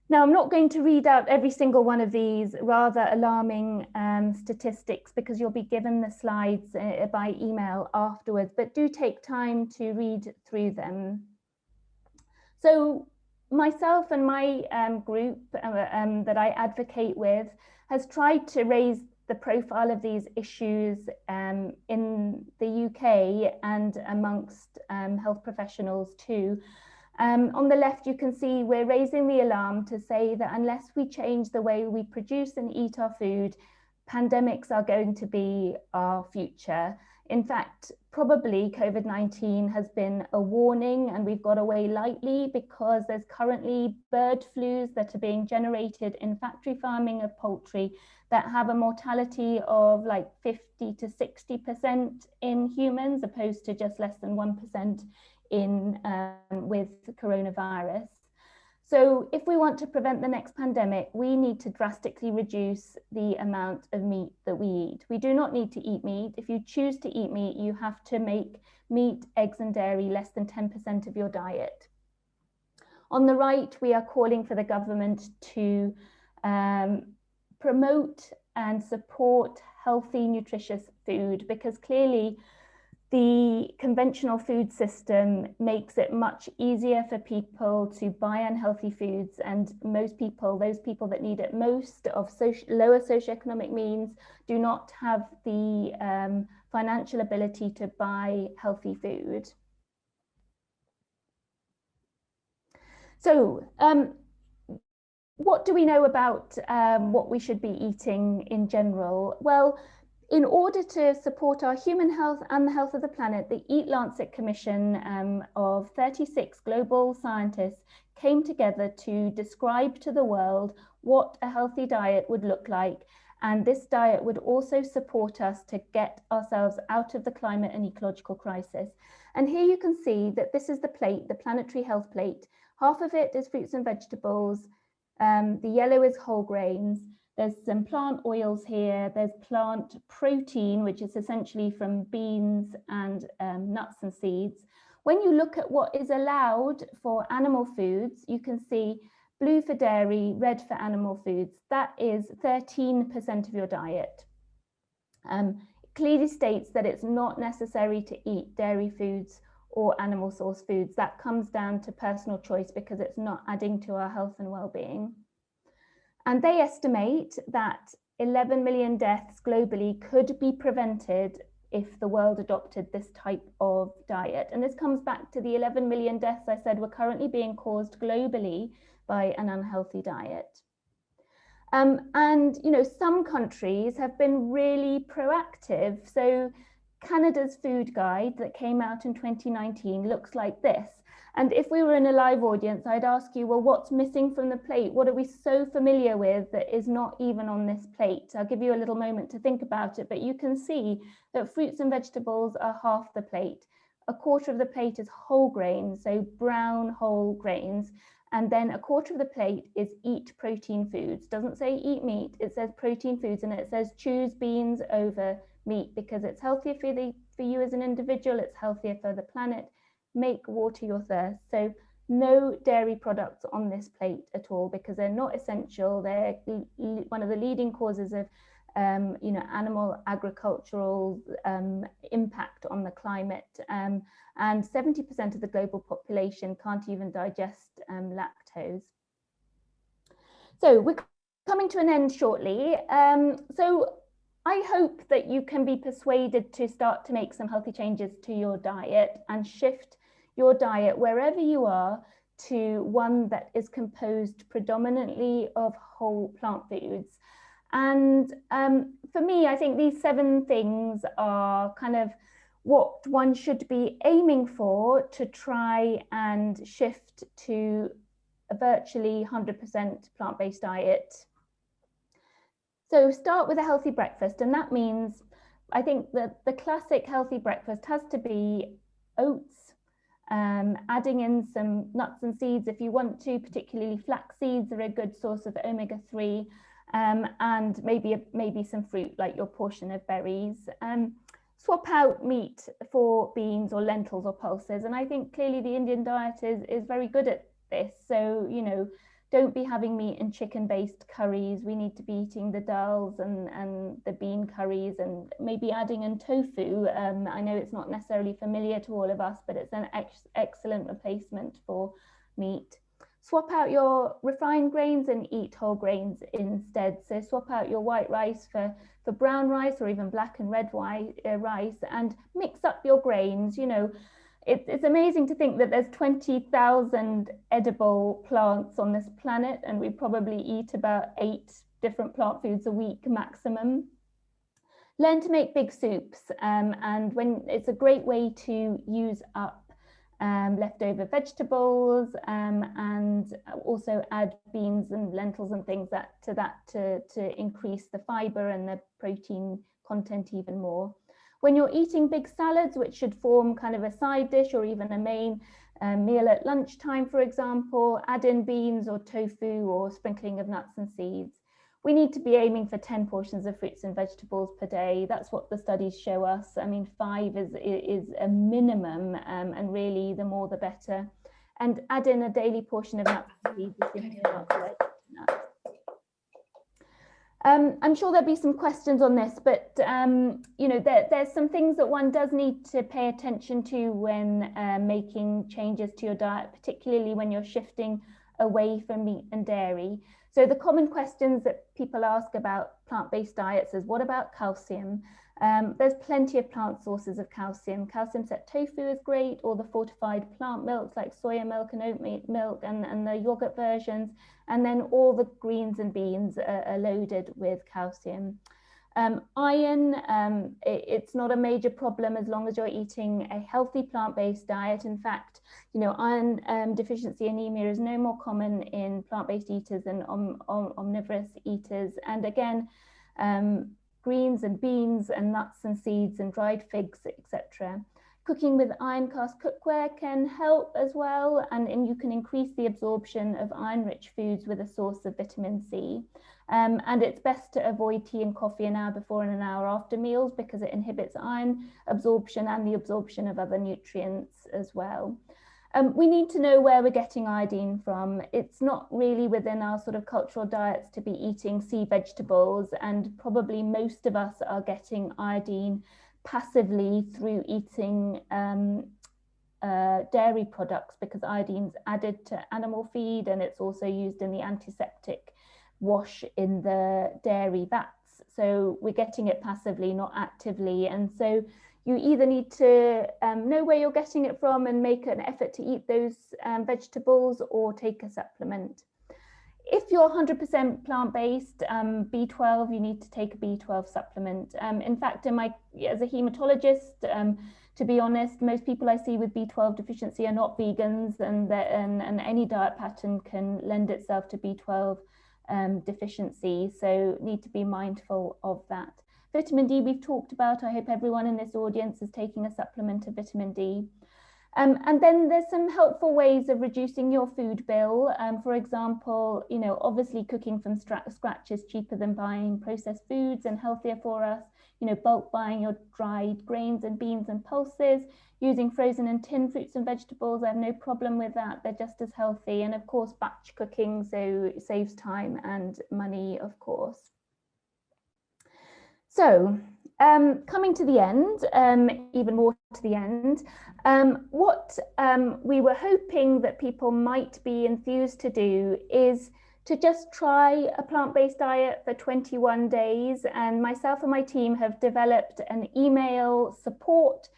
Now, I'm not going to read out every single one of these rather alarming statistics, because you'll be given the slides by email afterwards, but do take time to read through them. So myself and my group that I advocate with has tried to raise the profile of these issues in the UK and amongst health professionals too. On the left, you can see we're raising the alarm to say that unless we change the way we produce and eat our food, pandemics are going to be our future. In fact, probably COVID-19 has been a warning, and we've got away lightly because there's currently bird flus that are being generated in factory farming of poultry that have a mortality of like 50 to 60% in humans, opposed to just less than 1% in with coronavirus. So if we want to prevent the next pandemic, we need to drastically reduce the amount of meat that we eat. We do not need to eat meat. If you choose to eat meat, you have to make meat, eggs and dairy less than 10% of your diet. On the right, we are calling for the government to promote and support healthy, nutritious food, because clearly the conventional food system makes it much easier for people to buy unhealthy foods, and most people, those people that need it most, of lower socioeconomic means, do not have the financial ability to buy healthy food. So what do we know about what we should be eating in general? Well, in order to support our human health and the health of the planet, the Eat Lancet Commission of 36 global scientists came together to describe to the world what a healthy diet would look like. And this diet would also support us to get ourselves out of the climate and ecological crisis. And here you can see that this is the plate, the planetary health plate. Half of it is fruits and vegetables. The yellow is whole grains. There's some plant oils here. There's plant protein, which is essentially from beans and nuts and seeds. When you look at what is allowed for animal foods, you can see blue for dairy, red for animal foods. That is 13% of your diet. Clearly states that it's not necessary to eat dairy foods or animal source foods. That comes down to personal choice because it's not adding to our health and well-being. And they estimate that 11 million deaths globally could be prevented if the world adopted this type of diet. And this comes back to the 11 million deaths I said were currently being caused globally by an unhealthy diet. And you know, some countries have been really proactive. So Canada's food guide that came out in 2019 looks like this. And if we were in a live audience, I'd ask you, well, what's missing from the plate? What are we so familiar with that is not even on this plate? I'll give you a little moment to think about it, but you can see that fruits and vegetables are half the plate. A quarter of the plate is whole grains, so brown whole grains. And then a quarter of the plate is eat protein foods. Doesn't say eat meat, it says protein foods, and it says choose beans over meat because it's healthier for you as an individual, it's healthier for the planet. Make water your thirst. So no dairy products on this plate at all because they're not essential. They're one of the leading causes of you know, animal agricultural impact on the climate. And 70% of the global population can't even digest lactose. So we're coming to an end shortly. So I hope that you can be persuaded to start to make some healthy changes to your diet and shift your diet wherever you are to one that is composed predominantly of whole plant foods. And for me, I think these 7 things are kind of what one should be aiming for to try and shift to a virtually 100% plant-based diet. So start with a healthy breakfast, and that means I think that the classic healthy breakfast has to be oats, adding in some nuts and seeds if you want to, particularly flax seeds are a good source of omega-3, and maybe some fruit like your portion of berries. Swap out meat for beans or lentils or pulses, and I think clearly the Indian diet is very good at this. So, you know, don't be having meat and chicken based curries. We need to be eating the dals and the bean curries, and maybe adding in tofu. I know it's not necessarily familiar to all of us, but it's an excellent replacement for meat. Swap out your refined grains and eat whole grains instead. So swap out your white rice for brown rice or even black and red rice, and mix up your grains. You know, it's amazing to think that there's 20,000 edible plants on this planet, and we probably eat about 8 different plant foods a week maximum. Learn to make big soups, and when it's a great way to use up leftover vegetables, and also add beans and lentils and things to increase the fiber and the protein content even more. When you're eating big salads, which should form kind of a side dish or even a main meal at lunchtime, for example, add in beans or tofu or sprinkling of nuts and seeds. We need to be aiming for 10 portions of fruits and vegetables per day. That's what the studies show us. I mean, 5 is a minimum, and really the more the better. And add in a daily portion of nuts and seeds if you're not allergic to nuts. I'm sure there'll be some questions on this, but you know, there's some things that one does need to pay attention to when making changes to your diet, particularly when you're shifting away from meat and dairy. So the common questions that people ask about plant-based diets is, what about calcium? There's plenty of plant sources of calcium. Calcium-set tofu is great, or the fortified plant milks like soya milk and oat milk and the yogurt versions. And then all the greens and beans are loaded with calcium. Iron, it's not a major problem as long as you're eating a healthy plant-based diet. In fact, you know, iron deficiency anemia is no more common in plant-based eaters than omnivorous eaters. And again, greens and beans and nuts and seeds and dried figs, etc. Cooking with iron cast cookware can help as well, and you can increase the absorption of iron-rich foods with a source of vitamin C. And it's best to avoid tea and coffee an hour before and an hour after meals, because it inhibits iron absorption and the absorption of other nutrients as well. We need to know where we're getting iodine from. It's not really within our sort of cultural diets to be eating sea vegetables, and probably most of us are getting iodine passively through eating dairy products, because iodine's added to animal feed, and it's also used in the antiseptic wash in the dairy vats. So we're getting it passively, not actively. And so you either need to know where you're getting it from and make an effort to eat those vegetables, or take a supplement. If you're 100% plant-based, B12, you need to take a B12 supplement. In fact, as a hematologist, to be honest, most people I see with B12 deficiency are not vegans, and any diet pattern can lend itself to B12 deficiency, so need to be mindful of that. Vitamin D we've talked about. I hope everyone in this audience is taking a supplement of vitamin D. And then there's some helpful ways of reducing your food bill. For example, you know, obviously cooking from scratch is cheaper than buying processed foods and healthier for us. You know, bulk buying your dried grains and beans and pulses, using frozen and tinned fruits and vegetables. I have no problem with that. They're just as healthy. And of course, batch cooking, so it saves time and money, of course. So coming to the end, even more to the end, what we were hoping that people might be enthused to do is to just try a plant-based diet for 21 days. And myself and my team have developed an email support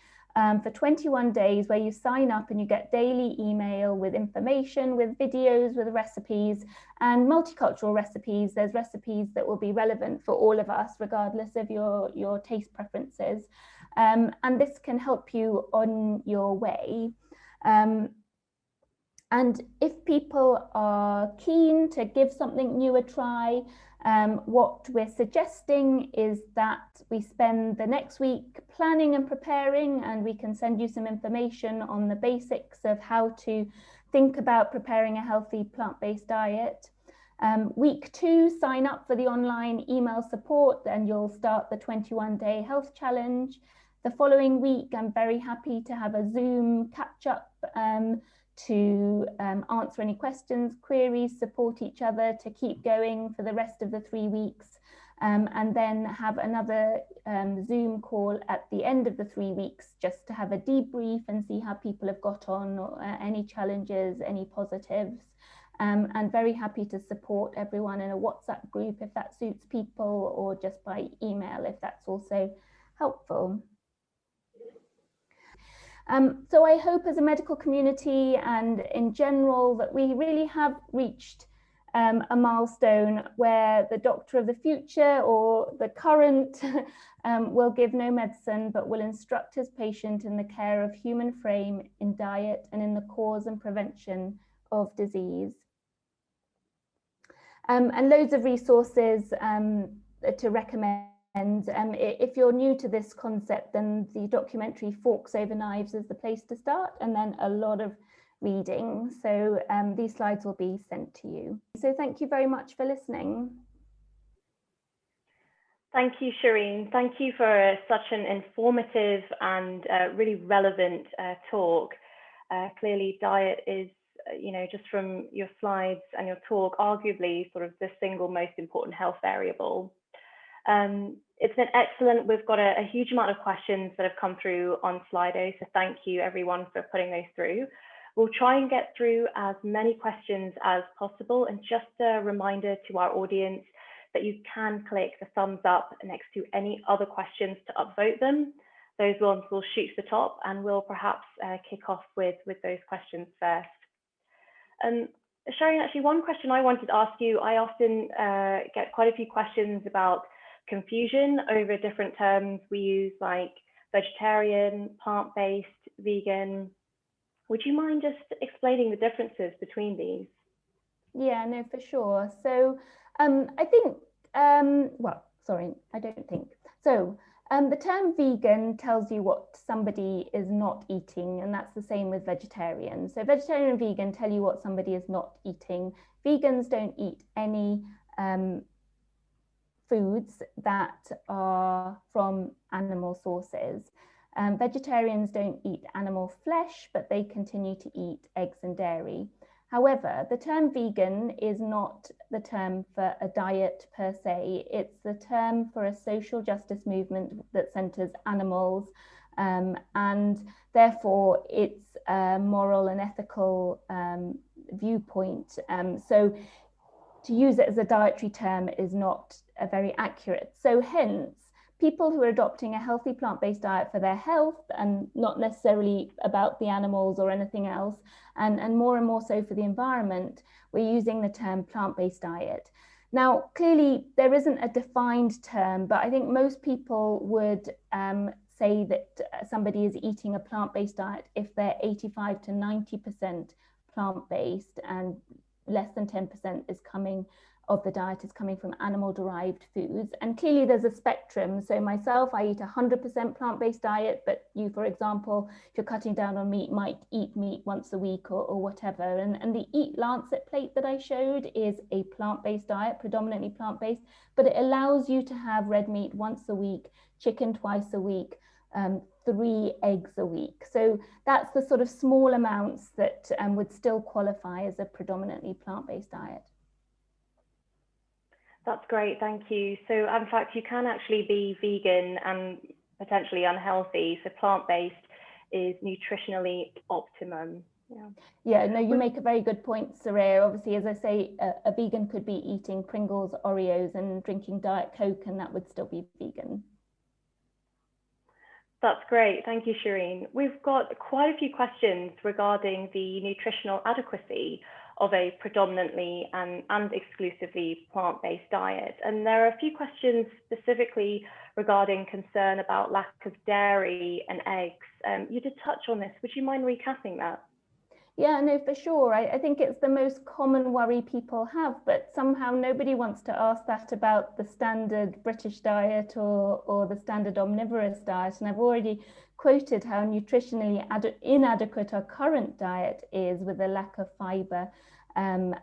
for 21 days where you sign up and you get daily email with information, with videos, with recipes, and multicultural recipes. There's recipes that will be relevant for all of us, regardless of your taste preferences. And this can help you on your way. And if people are keen to give something new a try, what we're suggesting is that we spend the next week planning and preparing, and we can send you some information on the basics of how to think about preparing a healthy plant-based diet. Week 2, sign up for the online email support and you'll start the 21-day health challenge. The following week, I'm very happy to have a Zoom catch-up to answer any questions, queries, support each other to keep going for the rest of the 3 weeks, and then have another Zoom call at the end of the 3 weeks just to have a debrief and see how people have got on, or any challenges, any positives. And very happy to support everyone in a WhatsApp group if that suits people, or just by email if that's also helpful. So I hope as a medical community and in general that we really have reached a milestone where the doctor of the future or the current will give no medicine, but will instruct his patient in the care of human frame, in diet, and in the cause and prevention of disease. And loads of resources to recommend. If you're new to this concept, then the documentary Forks Over Knives is the place to start, and then a lot of reading. So these slides will be sent to you. So thank you very much for listening. Thank you, Shireen. Thank you for such an informative and really relevant talk. Clearly, diet is, just from your slides and your talk, arguably sort of the single most important health variable. It's been excellent. We've got a huge amount of questions that have come through on Slido, so thank you everyone for putting those through. We'll try and get through as many questions as possible, and just a reminder to our audience that you can click the thumbs up next to any other questions to upvote them. Those ones will shoot to the top, and we'll perhaps kick off with those questions first. Shireen, actually, one question I wanted to ask you, I often get quite a few questions about confusion over different terms we use, like vegetarian, plant-based, vegan. Would you mind just explaining the differences between these? Yeah, no, for sure. So I think, well, sorry, I don't think. So the term vegan tells you what somebody is not eating, and that's the same with vegetarian. So vegetarian and vegan tell you what somebody is not eating. Vegans don't eat any foods that are from animal sources. Vegetarians don't eat animal flesh, but they continue to eat eggs and dairy. However, the term vegan is not the term for a diet per se. It's the term for a social justice movement that centers animals, and therefore it's a moral and ethical viewpoint. So to use it as a dietary term is not very accurate. So hence, people who are adopting a healthy plant-based diet for their health, and not necessarily about the animals or anything else, and more so for the environment, we're using the term plant-based diet. Now, clearly, there isn't a defined term, but I think most people would say that somebody is eating a plant-based diet if they're 85 to 90% plant-based, and less than 10% is coming of the diet is coming from animal-derived foods. And clearly there's a spectrum. So myself, I eat 100% plant-based diet, but you, for example, if you're cutting down on meat, might eat meat once a week or whatever. And the Eat Lancet plate that I showed is a plant-based diet, predominantly plant-based, but it allows you to have red meat once a week, chicken twice a week, 3 eggs a week. So that's the sort of small amounts that would still qualify as a predominantly plant-based diet. That's great, thank you. So in fact, you can actually be vegan and potentially unhealthy. So plant-based is nutritionally optimum. Yeah, no, you make a very good point, Soraya. Obviously, as I say, a vegan could be eating Pringles, Oreos and drinking Diet Coke, and that would still be vegan. That's great. Thank you, Shireen. We've got quite a few questions regarding the nutritional adequacy of a predominantly and exclusively plant-based diet. And there are a few questions specifically regarding concern about lack of dairy and eggs. You did touch on this. Would you mind recapping that? Yeah, no, for sure. I think it's the most common worry people have, but somehow nobody wants to ask that about the standard British diet or the standard omnivorous diet. And I've already quoted how nutritionally inadequate our current diet is, with a lack of fibre and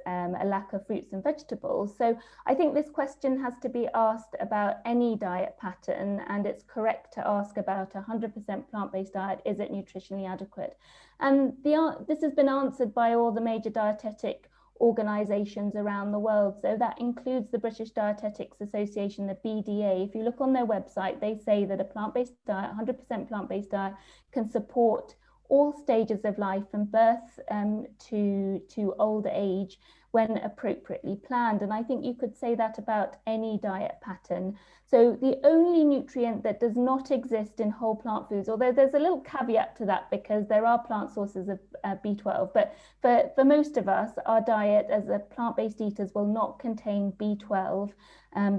a lack of fruits and vegetables. So I think this question has to be asked about any diet pattern, and it's correct to ask about 100% plant-based diet. Is it nutritionally adequate? And this has been answered by all the major dietetic organisations around the world. So that includes the British Dietetics Association, the BDA. If you look on their website, they say that a plant-based diet, 100% plant-based diet, can support all stages of life, from birth to old age, when appropriately planned. And I think you could say that about any diet pattern. So the only nutrient that does not exist in whole plant foods, although there's a little caveat to that because there are plant sources of B12, but for most of us, our diet as a plant-based eaters will not contain B12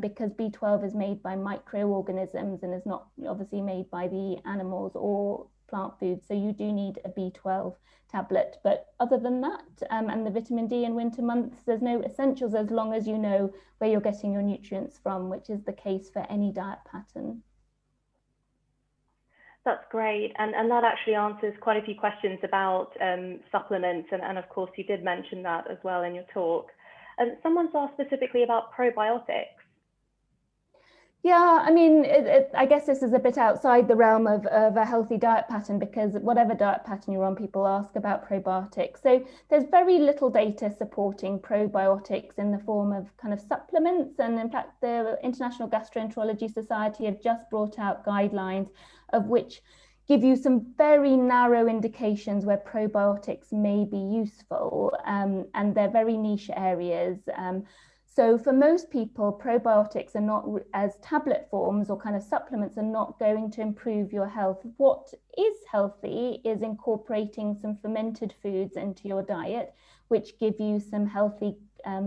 because B12 is made by microorganisms and is not obviously made by the animals or plant foods. So you do need a B12 tablet. But other than that, and the vitamin D in winter months, there's no essentials as long as you know where you're getting your nutrients from, which is the case for any diet pattern. That's great. And that actually answers quite a few questions about supplements. And of course, you did mention that as well in your talk. Someone's asked specifically about probiotics. Yeah, I mean, I guess this is a bit outside the realm of a healthy diet pattern, because whatever diet pattern you're on, people ask about probiotics. So there's very little data supporting probiotics in the form of kind of supplements. And in fact, the International Gastroenterology Society have just brought out guidelines of which give you some very narrow indications where probiotics may be useful, and they're very niche areas. So for most people, probiotics are not, as tablet forms or kind of supplements, are not going to improve your health. What is healthy is incorporating some fermented foods into your diet, which give you some healthy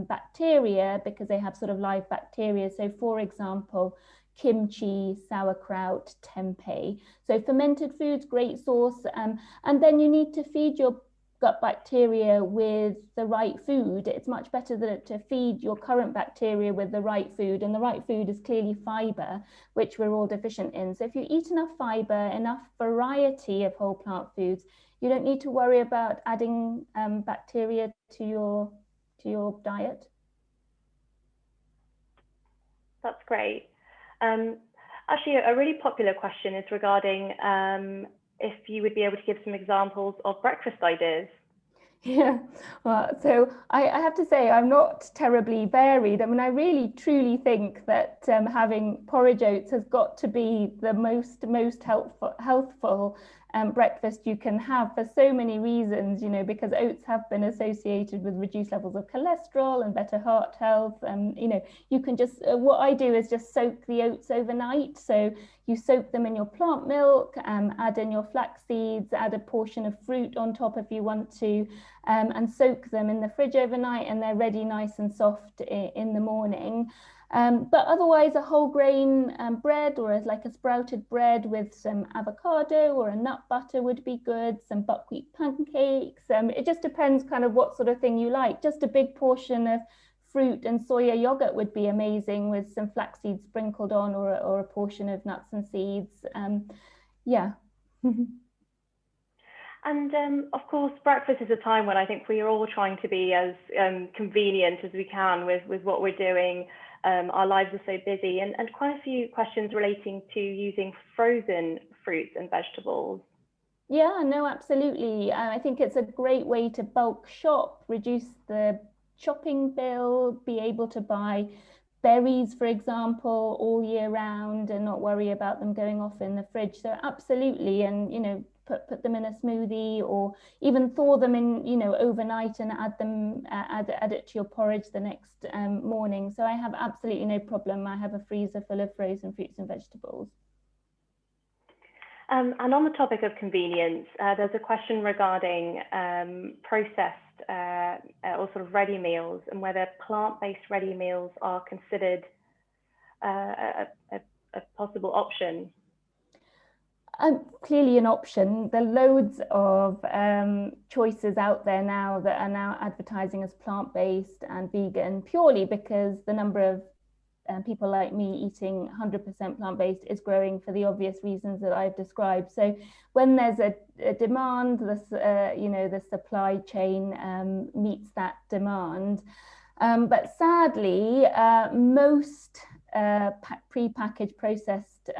bacteria, because they have sort of live bacteria. So for example, kimchi, sauerkraut, tempeh. So fermented foods, great source. And then you need to feed your gut bacteria with the right food. It's much better to feed your current bacteria with the right food, and the right food is clearly fiber, which we're all deficient in. So if you eat enough fiber, enough variety of whole plant foods, you don't need to worry about adding bacteria to your diet. That's great. Actually, a really popular question is regarding if you would be able to give some examples of breakfast ideas. Yeah, well, so I have to say I'm not terribly varied. I mean, I really truly think that having porridge oats has got to be the most healthful breakfast you can have, for so many reasons, you know, because oats have been associated with reduced levels of cholesterol and better heart health. You know, you can just, what I do is just soak the oats overnight. So you soak them in your plant milk, add in your flax seeds, add a portion of fruit on top if you want to, and soak them in the fridge overnight, and they're ready nice and soft in the morning. But otherwise, a whole grain bread, or like a sprouted bread with some avocado or a nut butter would be good, some buckwheat pancakes. It just depends kind of what sort of thing you like. Just a big portion of fruit and soya yogurt would be amazing, with some flax seeds sprinkled on, or a portion of nuts and seeds. Yeah. And of course, breakfast is a time when I think we are all trying to be as convenient as we can with what we're doing. Our lives are so busy, and quite a few questions relating to using frozen fruits and vegetables. Yeah, no, absolutely. I think it's a great way to bulk shop, reduce the shopping bill, be able to buy berries, for example, all year round, and not worry about them going off in the fridge. So absolutely, and you know, put them in a smoothie, or even thaw them in, you know, overnight, and add it to your porridge the next morning. So I have absolutely no problem. I have a freezer full of frozen fruits and vegetables. And on the topic of convenience, there's a question regarding processed or sort of ready meals, and whether plant-based ready meals are considered a possible option. Clearly an option. There are loads of choices out there now that are now advertising as plant-based and vegan, purely because the number of people like me eating 100% plant-based is growing for the obvious reasons that I've described. So when there's a demand, the supply chain meets that demand. But sadly, most pre-packaged processed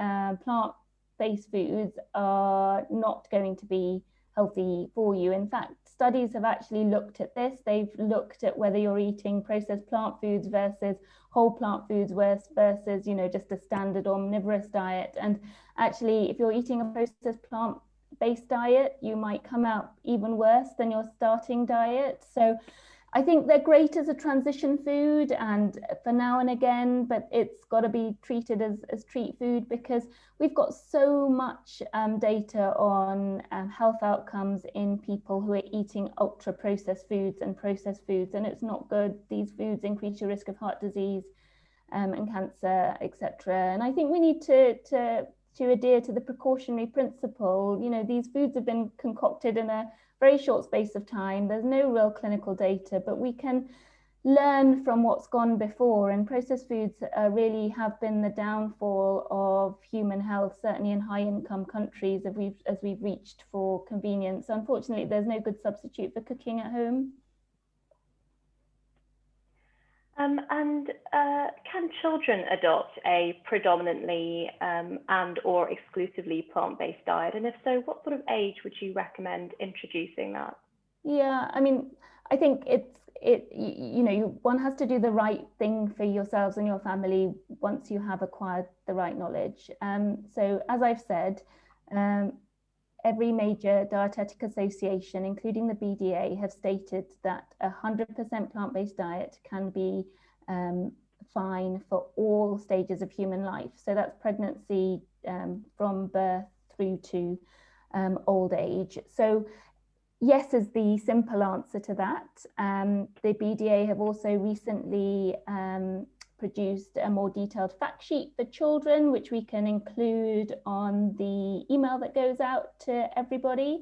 plant-based foods are not going to be healthy for you. In fact, studies have actually looked at this. They've looked at whether you're eating processed plant foods versus whole plant foods versus, just a standard omnivorous diet. And actually, if you're eating a processed plant-based diet, you might come out even worse than your starting diet. So I think they're great as a transition food and for now and again, but it's got to be treated as treat food, because we've got so much data on health outcomes in people who are eating ultra processed foods and processed foods, and it's not good. These foods increase your risk of heart disease and cancer, etc. And I think we need to adhere to the precautionary principle. These foods have been concocted in a very short space of time. There's no real clinical data, but we can learn from what's gone before. And processed foods really have been the downfall of human health, certainly in high-income countries, as we've reached for convenience. Unfortunately, there's no good substitute for cooking at home. Can children adopt a predominantly and or exclusively plant-based diet? And if so, what sort of age would you recommend introducing that? Yeah, I mean, I think one has to do the right thing for yourselves and your family once you have acquired the right knowledge. So as I've said, every major dietetic association, including the BDA, have stated that 100% plant-based diet can be fine for all stages of human life. So that's pregnancy, from birth through to old age. So yes is the simple answer to that. The BDA have also recently produced a more detailed fact sheet for children, which we can include on the email that goes out to everybody.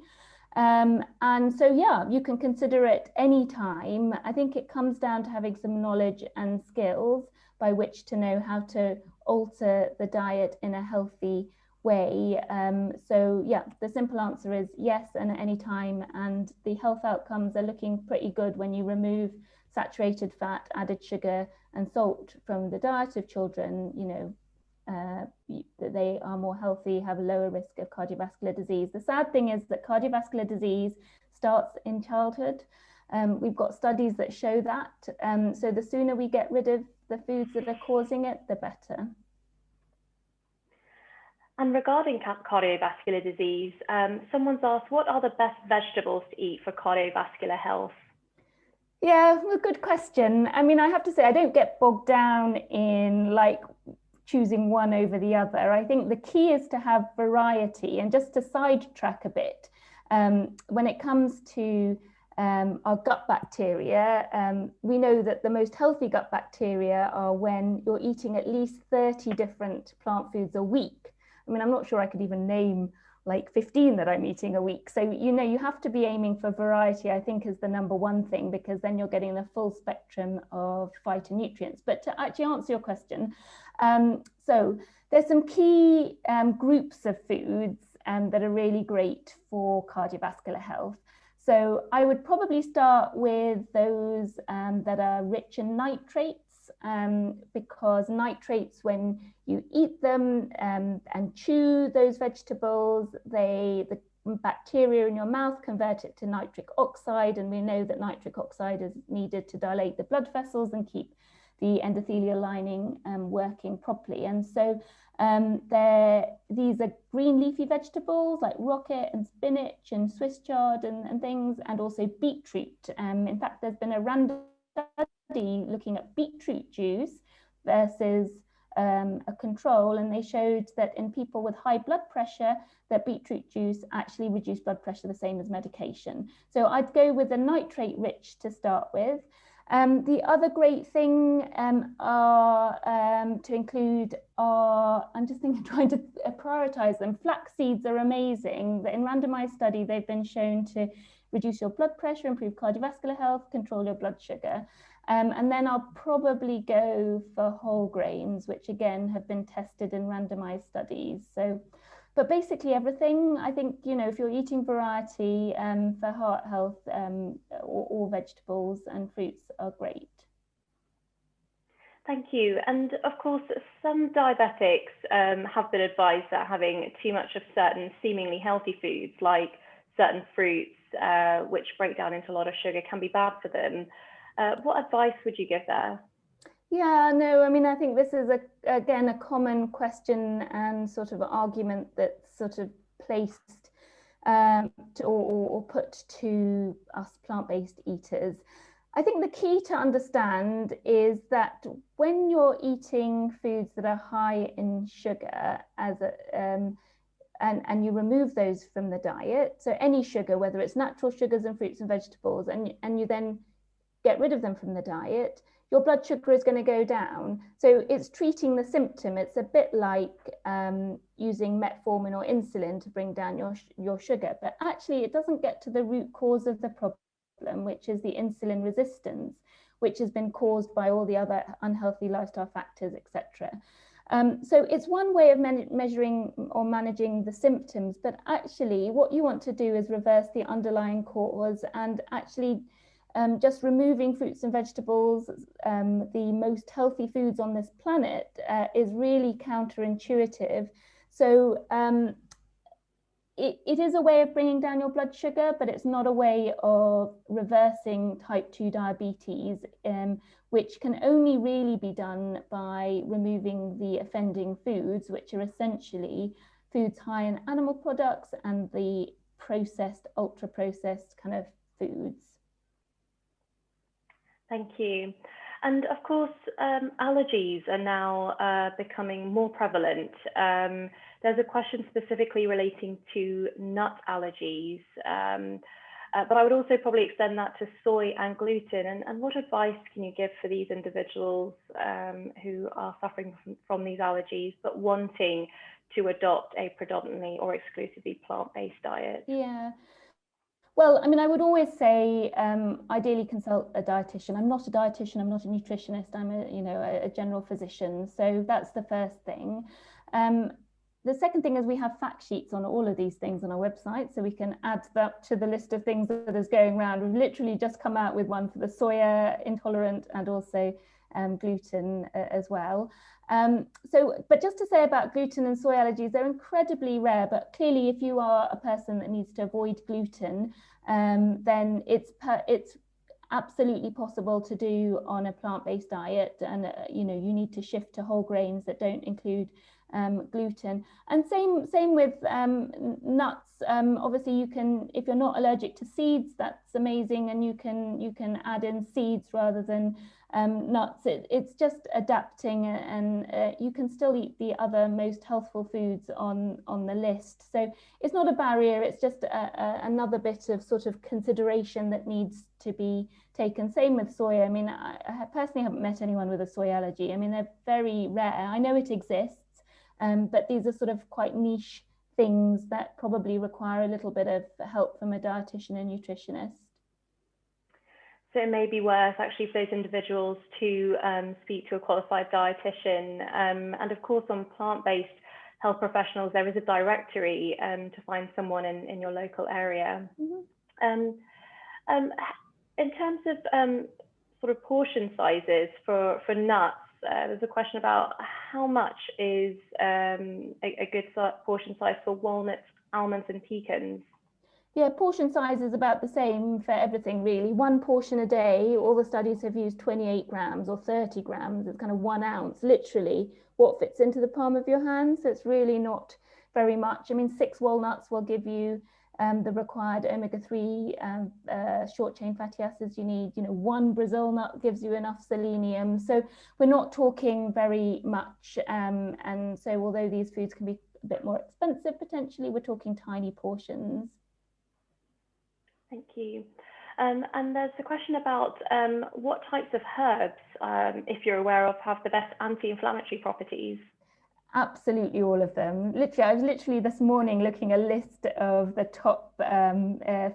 And so, yeah, you can consider it any time. I think it comes down to having some knowledge and skills by which to know how to alter the diet in a healthy way. So yeah, the simple answer is yes, and at any time. And the health outcomes are looking pretty good when you remove saturated fat, added sugar and salt from the diet of children. They are more healthy, have a lower risk of cardiovascular disease. The sad thing is that cardiovascular disease starts in childhood. We've got studies that show that. So the sooner we get rid of the foods that are causing it, the better. And regarding cardiovascular disease, someone's asked, what are the best vegetables to eat for cardiovascular health? Yeah, well, good question. I mean, I have to say, I don't get bogged down in choosing one over the other. I think the key is to have variety. And just to sidetrack a bit, when it comes to our gut bacteria, we know that the most healthy gut bacteria are when you're eating at least 30 different plant foods a week. I mean, I'm not sure I could even name 15 that I'm eating a week. So, you have to be aiming for variety, I think, is the number one thing, because then you're getting the full spectrum of phytonutrients. But to actually answer your question, so there's some key groups of foods that are really great for cardiovascular health. So I would probably start with those that are rich in nitrates, because nitrates, when you eat them and chew those vegetables, the bacteria in your mouth convert it to nitric oxide, and we know that nitric oxide is needed to dilate the blood vessels and keep the endothelial lining working properly. And so these are green leafy vegetables like rocket and spinach and Swiss chard and things, and also beetroot. In fact, there's been a random study looking at beetroot juice versus a control, and they showed that in people with high blood pressure, that beetroot juice actually reduced blood pressure the same as medication. So I'd go with the nitrate rich to start with. The other great thing are to include are, I'm just thinking, trying to prioritize them. Flax seeds are amazing. In randomized study, they've been shown to reduce your blood pressure, improve cardiovascular health, control your blood sugar. And then I'll probably go for whole grains, which again have been tested in randomized studies. So, but basically everything, I think, you know, if you're eating variety for heart health, all vegetables and fruits are great. Thank you. And of course, some diabetics have been advised that having too much of certain seemingly healthy foods, like certain fruits, which break down into a lot of sugar, can be bad for them. What advice would you give there? Yeah, no, I mean, I think this is, again, a common question and sort of argument that's sort of placed or put to us plant-based eaters. I think the key to understand is that when you're eating foods that are high in sugar and you remove those from the diet, so any sugar, whether it's natural sugars and fruits and vegetables, and you then get rid of them from the diet, your blood sugar is going to go down. So it's treating the symptom. It's a bit like using metformin or insulin to bring down your sugar, but actually it doesn't get to the root cause of the problem, which is the insulin resistance, which has been caused by all the other unhealthy lifestyle factors, etc. So it's one way of measuring or managing the symptoms, but actually what you want to do is reverse the underlying cause and actually just removing fruits and vegetables, the most healthy foods on this planet, is really counterintuitive. So it is a way of bringing down your blood sugar, but it's not a way of reversing type 2 diabetes, which can only really be done by removing the offending foods, which are essentially foods high in animal products and the processed, ultra processed kind of foods. Thank you. And of course, allergies are now becoming more prevalent. There's a question specifically relating to nut allergies, but I would also probably extend that to soy and gluten. And what advice can you give for these individuals who are suffering from these allergies, but wanting to adopt a predominantly or exclusively plant-based diet? Yeah. Well, I mean, I would always say, ideally consult a dietitian. I'm not a dietitian, I'm not a nutritionist, I'm a general physician. So that's the first thing. The second thing is we have fact sheets on all of these things on our website, so we can add that to the list of things that is going around. We've literally just come out with one for the soya intolerant and also gluten as well. But just to say about gluten and soy allergies, they're incredibly rare, but clearly if you are a person that needs to avoid gluten, then it's absolutely possible to do on a plant-based diet, and you need to shift to whole grains that don't include gluten. And same with nuts. Obviously you can, if you're not allergic to seeds, that's amazing, and you can add in seeds rather than nuts. It's just adapting, and you can still eat the other most healthful foods on the list. So it's not a barrier, it's just another bit of sort of consideration that needs to be taken. Same with soy. I mean, I personally haven't met anyone with a soy allergy. I mean, they're very rare. I know it exists, but these are sort of quite niche things that probably require a little bit of help from a dietitian and nutritionist. So it may be worth actually for those individuals to speak to a qualified dietitian. And of course, on plant-based health professionals, there is a directory to find someone in your local area. Mm-hmm. In terms of sort of portion sizes for nuts, there's a question about how much is a good portion size for walnuts, almonds, and pecans. Yeah, portion size is about the same for everything, really. One portion a day, all the studies have used 28 grams or 30 grams. It's kind of 1 ounce, literally, what fits into the palm of your hand. So it's really not very much. I mean, 6 walnuts will give you the required omega-3 short chain fatty acids you need. 1 Brazil nut gives you enough selenium. So we're not talking very much. And so although these foods can be a bit more expensive, potentially, we're talking tiny portions. Thank you. And there's a question about what types of herbs, if you're aware of, have the best anti-inflammatory properties. Absolutely all of them. Literally, I was literally this morning looking a list of the top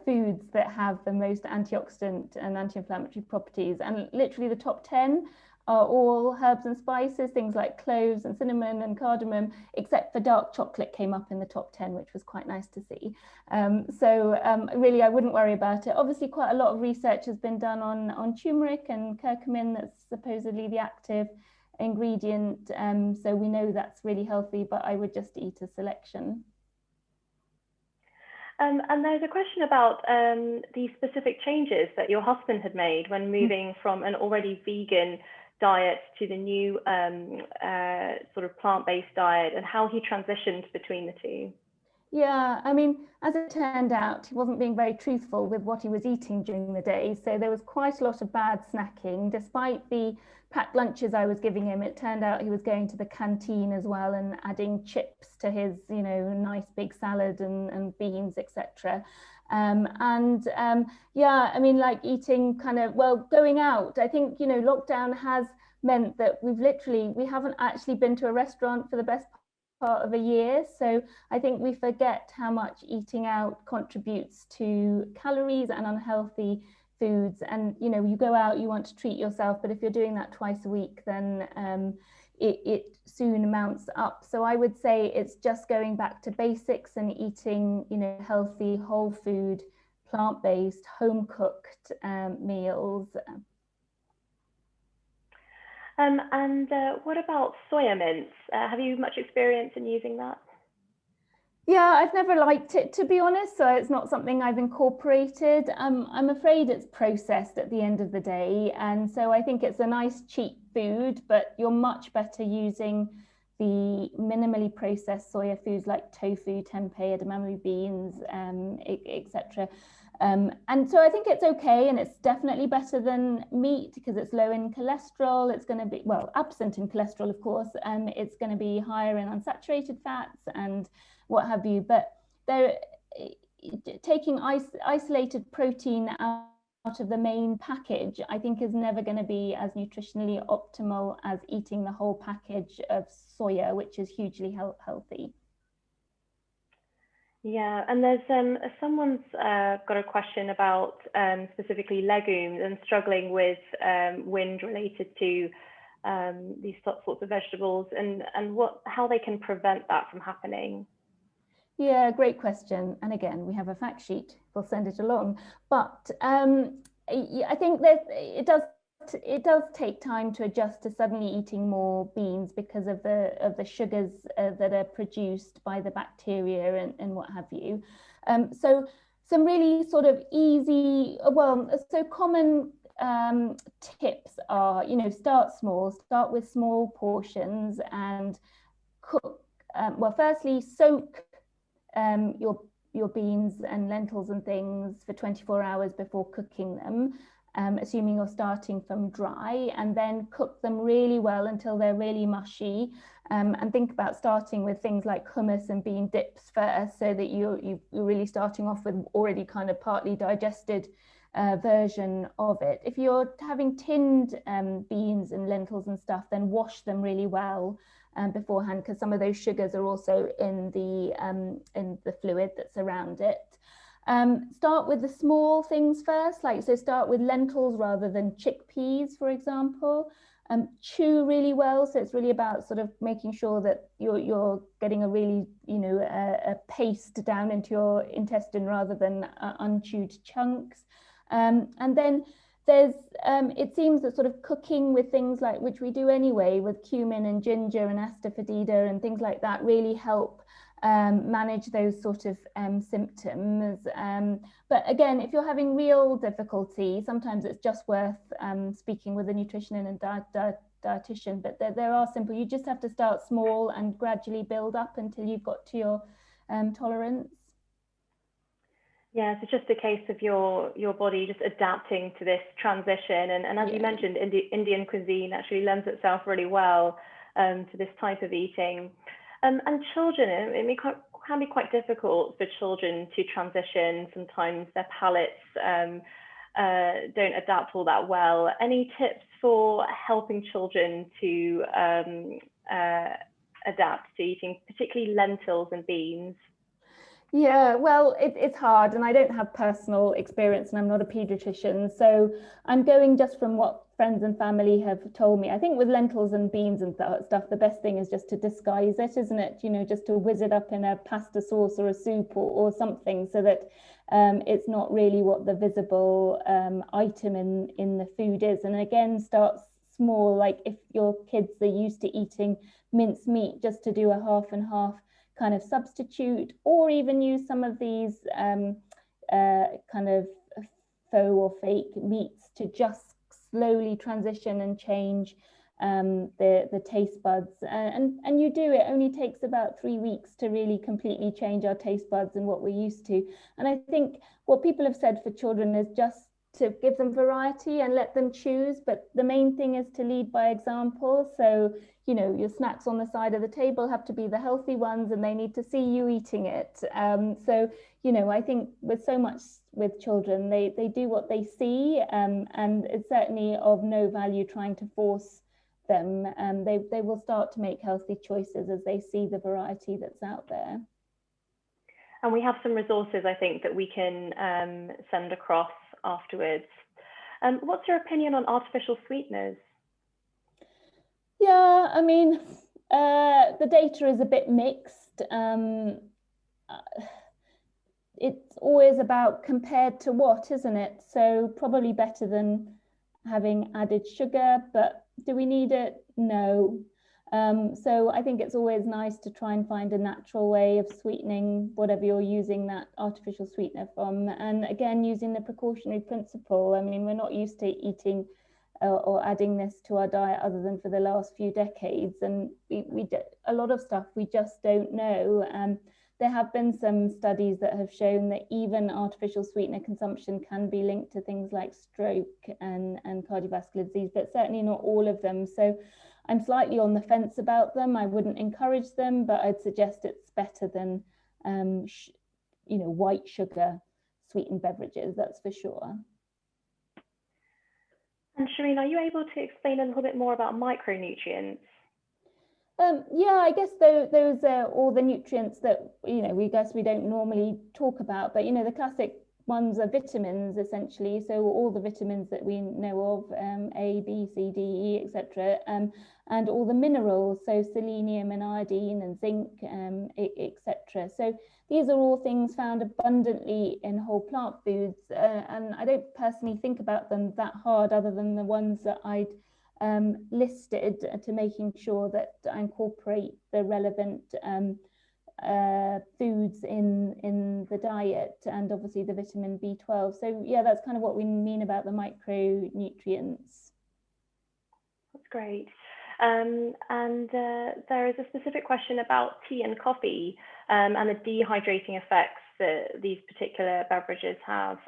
foods that have the most antioxidant and anti-inflammatory properties, and literally the top 10 are all herbs and spices, things like cloves and cinnamon and cardamom, except for dark chocolate came up in the top 10, which was quite nice to see. Really, I wouldn't worry about it. Obviously, quite a lot of research has been done on turmeric and curcumin, that's supposedly the active ingredient, so we know that's really healthy, but I would just eat a selection. And there's a question about the specific changes that your husband had made when moving from an already vegan diet to the new sort of plant-based diet, and how he transitioned between the two. Yeah, I mean, as it turned out, he wasn't being very truthful with what he was eating during the day. So there was quite a lot of bad snacking. Despite the packed lunches I was giving him, it turned out he was going to the canteen as well and adding chips to his, nice big salad and beans, etc. Yeah, I mean, like eating going out. I think, lockdown has meant that we haven't actually been to a restaurant for the best part of a year. So I think we forget how much eating out contributes to calories and unhealthy foods. And, you go out, you want to treat yourself, but if you're doing that twice a week, then it soon mounts up. So I would say it's just going back to basics and eating, healthy, whole food, plant-based, home-cooked meals. What about soya mints? Have you much experience in using that? Yeah, I've never liked it, to be honest, so it's not something I've incorporated. I'm afraid it's processed at the end of the day, and so I think it's a nice cheap food, but you're much better using the minimally processed soya foods like tofu, tempeh, edamame beans, etc. And so I think it's okay, and it's definitely better than meat because it's low in cholesterol. It's going to be, well, absent in cholesterol, of course, and it's going to be higher in unsaturated fats and what have you. But taking isolated protein out of the main package, I think, is never going to be as nutritionally optimal as eating the whole package of soya, which is hugely healthy. Yeah, and there's someone's got a question about specifically legumes and struggling with wind related to these sorts of vegetables, and how they can prevent that from happening. Yeah, great question. And again, we have a fact sheet. We'll send it along. But I think that it does take time to adjust to suddenly eating more beans because of the sugars that are produced by the bacteria and what have you. So some really sort of easy, so common tips are, start small, start with small portions and cook. Firstly, soak your beans and lentils and things for 24 hours before cooking them, assuming you're starting from dry, and then cook them really well until they're really mushy. And think about starting with things like hummus and bean dips first, so that you're really starting off with already kind of partly digested version of it. If you're having tinned beans and lentils and stuff, then wash them really well beforehand, because some of those sugars are also in the fluid that's around it. Start with the small things first, so start with lentils rather than chickpeas, for example. Chew really well, so it's really about sort of making sure that you're getting a really, a paste down into your intestine rather than unchewed chunks. And then there's, it seems that sort of cooking with things like, which we do anyway, with cumin and ginger and asafoetida and things like that, really help manage those sort of symptoms. But again, if you're having real difficulty, sometimes it's just worth speaking with a nutritionist and dietitian. But there are simple, you just have to start small and gradually build up until you've got to your tolerance. Yeah, so just a case of your body just adapting to this transition, and as you mentioned, Indian cuisine actually lends itself really well to this type of eating. And children, it can be quite difficult for children to transition. Sometimes their palates don't adapt all that well. Any tips for helping children to adapt to eating, particularly lentils and beans? Yeah, well, it's hard, and I don't have personal experience, and I'm not a pediatrician, so I'm going just from what friends and family have told me. I think with lentils and beans and stuff, the best thing is just to disguise it, isn't it? You know, just to whiz it up in a pasta sauce or a soup or something, so that it's not really what the visible item in the food is. And again, start small, like if your kids are used to eating minced meat, just to do a half and half kind of substitute, or even use some of these kind of faux or fake meats to just slowly transition and change the taste buds. And you do, it only takes about 3 weeks to really completely change our taste buds and what we're used to. And I think what people have said for children is just to give them variety and let them choose, but the main thing is to lead by example. So, you know, your snacks on the side of the table have to be the healthy ones, and they need to see you eating it. So, you know, I think with so much with children, they do what they see, and it's certainly of no value trying to force them. They will start to make healthy choices as they see the variety that's out there. And we have some resources, I think, that we can send across afterwards. What's your opinion on artificial sweeteners? Yeah, I mean, the data is a bit mixed. It's always about compared to what, isn't it? So probably better than having added sugar, but do we need it? No. So I think it's always nice to try and find a natural way of sweetening whatever you're using that artificial sweetener from. And again, using the precautionary principle. I mean, we're not used to eating or adding this to our diet other than for the last few decades. And a lot of stuff we just don't know. There have been some studies that have shown that even artificial sweetener consumption can be linked to things like stroke and cardiovascular disease, but certainly not all of them. So I'm slightly on the fence about them. I wouldn't encourage them, but I'd suggest it's better than, you know, white sugar sweetened beverages, that's for sure. And Shireen, are you able to explain a little bit more about micronutrients? Yeah, I guess those are all the nutrients that, you know, we don't normally talk about, but, you know, the classic ones are vitamins, essentially. So all the vitamins that we know of, A, B, C, D, E, etc., and all the minerals, so selenium and iodine and zinc, etc. So these are all things found abundantly in whole plant foods, and I don't personally think about them that hard, other than the ones that I'd listed, to making sure that I incorporate the relevant foods in the diet, and obviously the vitamin B12. So yeah, that's kind of what we mean about the micronutrients. That's great. And there is a specific question about tea and coffee and the dehydrating effects that these particular beverages have.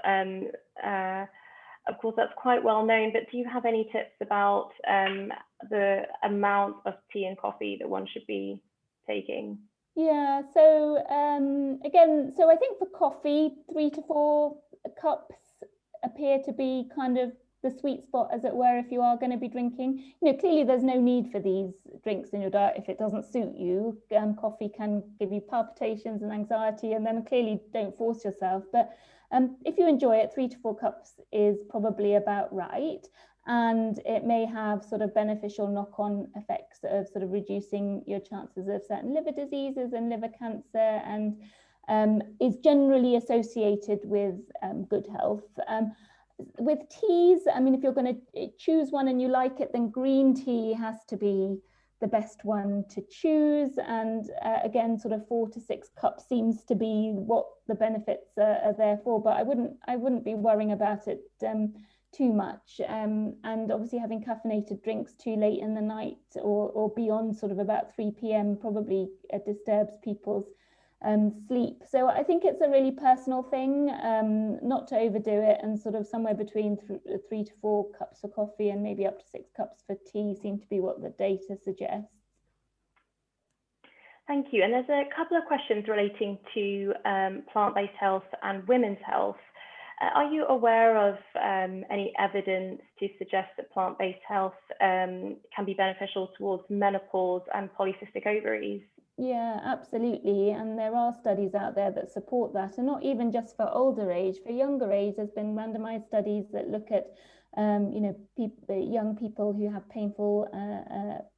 Of course, that's quite well known, but do you have any tips about the amount of tea and coffee that one should be taking? Yeah, so again, so I think for coffee, 3 to 4 cups appear to be kind of the sweet spot, as it were, if you are going to be drinking. You know, clearly there's no need for these drinks in your diet if it doesn't suit you. Coffee can give you palpitations and anxiety, and then clearly don't force yourself. But if you enjoy it, 3 to 4 cups is probably about right. And it may have sort of beneficial knock-on effects of sort of reducing your chances of certain liver diseases and liver cancer, and is generally associated with good health. With teas, I mean, if you're going to choose one and you like it, then green tea has to be the best one to choose. And again, sort of 4 to 6 cups seems to be what the benefits are there for. But I wouldn't be worrying about it too much. And obviously having caffeinated drinks too late in the night or beyond sort of about 3 p.m. probably disturbs people's sleep. So I think it's a really personal thing, not to overdo it, and sort of somewhere between 3 to 4 cups of coffee and maybe up to 6 cups for tea seem to be what the data suggests. Thank you. And there's a couple of questions relating to plant-based health and women's health. Are you aware of any evidence to suggest that plant-based health can be beneficial towards menopause and polycystic ovaries? Yeah, absolutely. And there are studies out there that support that, and not even just for older age. For younger age, there's been randomized studies that look at, young people who have painful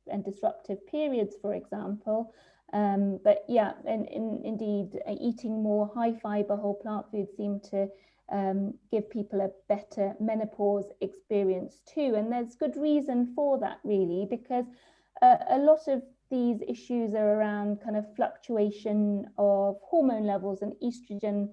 and disruptive periods, for example. But yeah, indeed, eating more high fiber whole plant foods seem to give people a better menopause experience too. And there's good reason for that, really, because a lot of these issues are around kind of fluctuation of hormone levels and estrogen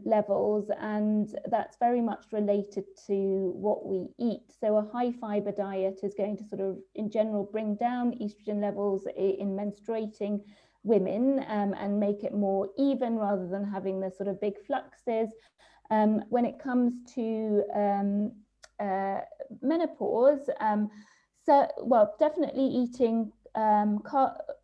levels, and that's very much related to what we eat. So a high fiber diet is going to sort of, in general, bring down estrogen levels in menstruating women and make it more even rather than having the sort of big fluxes. When it comes to menopause, definitely eating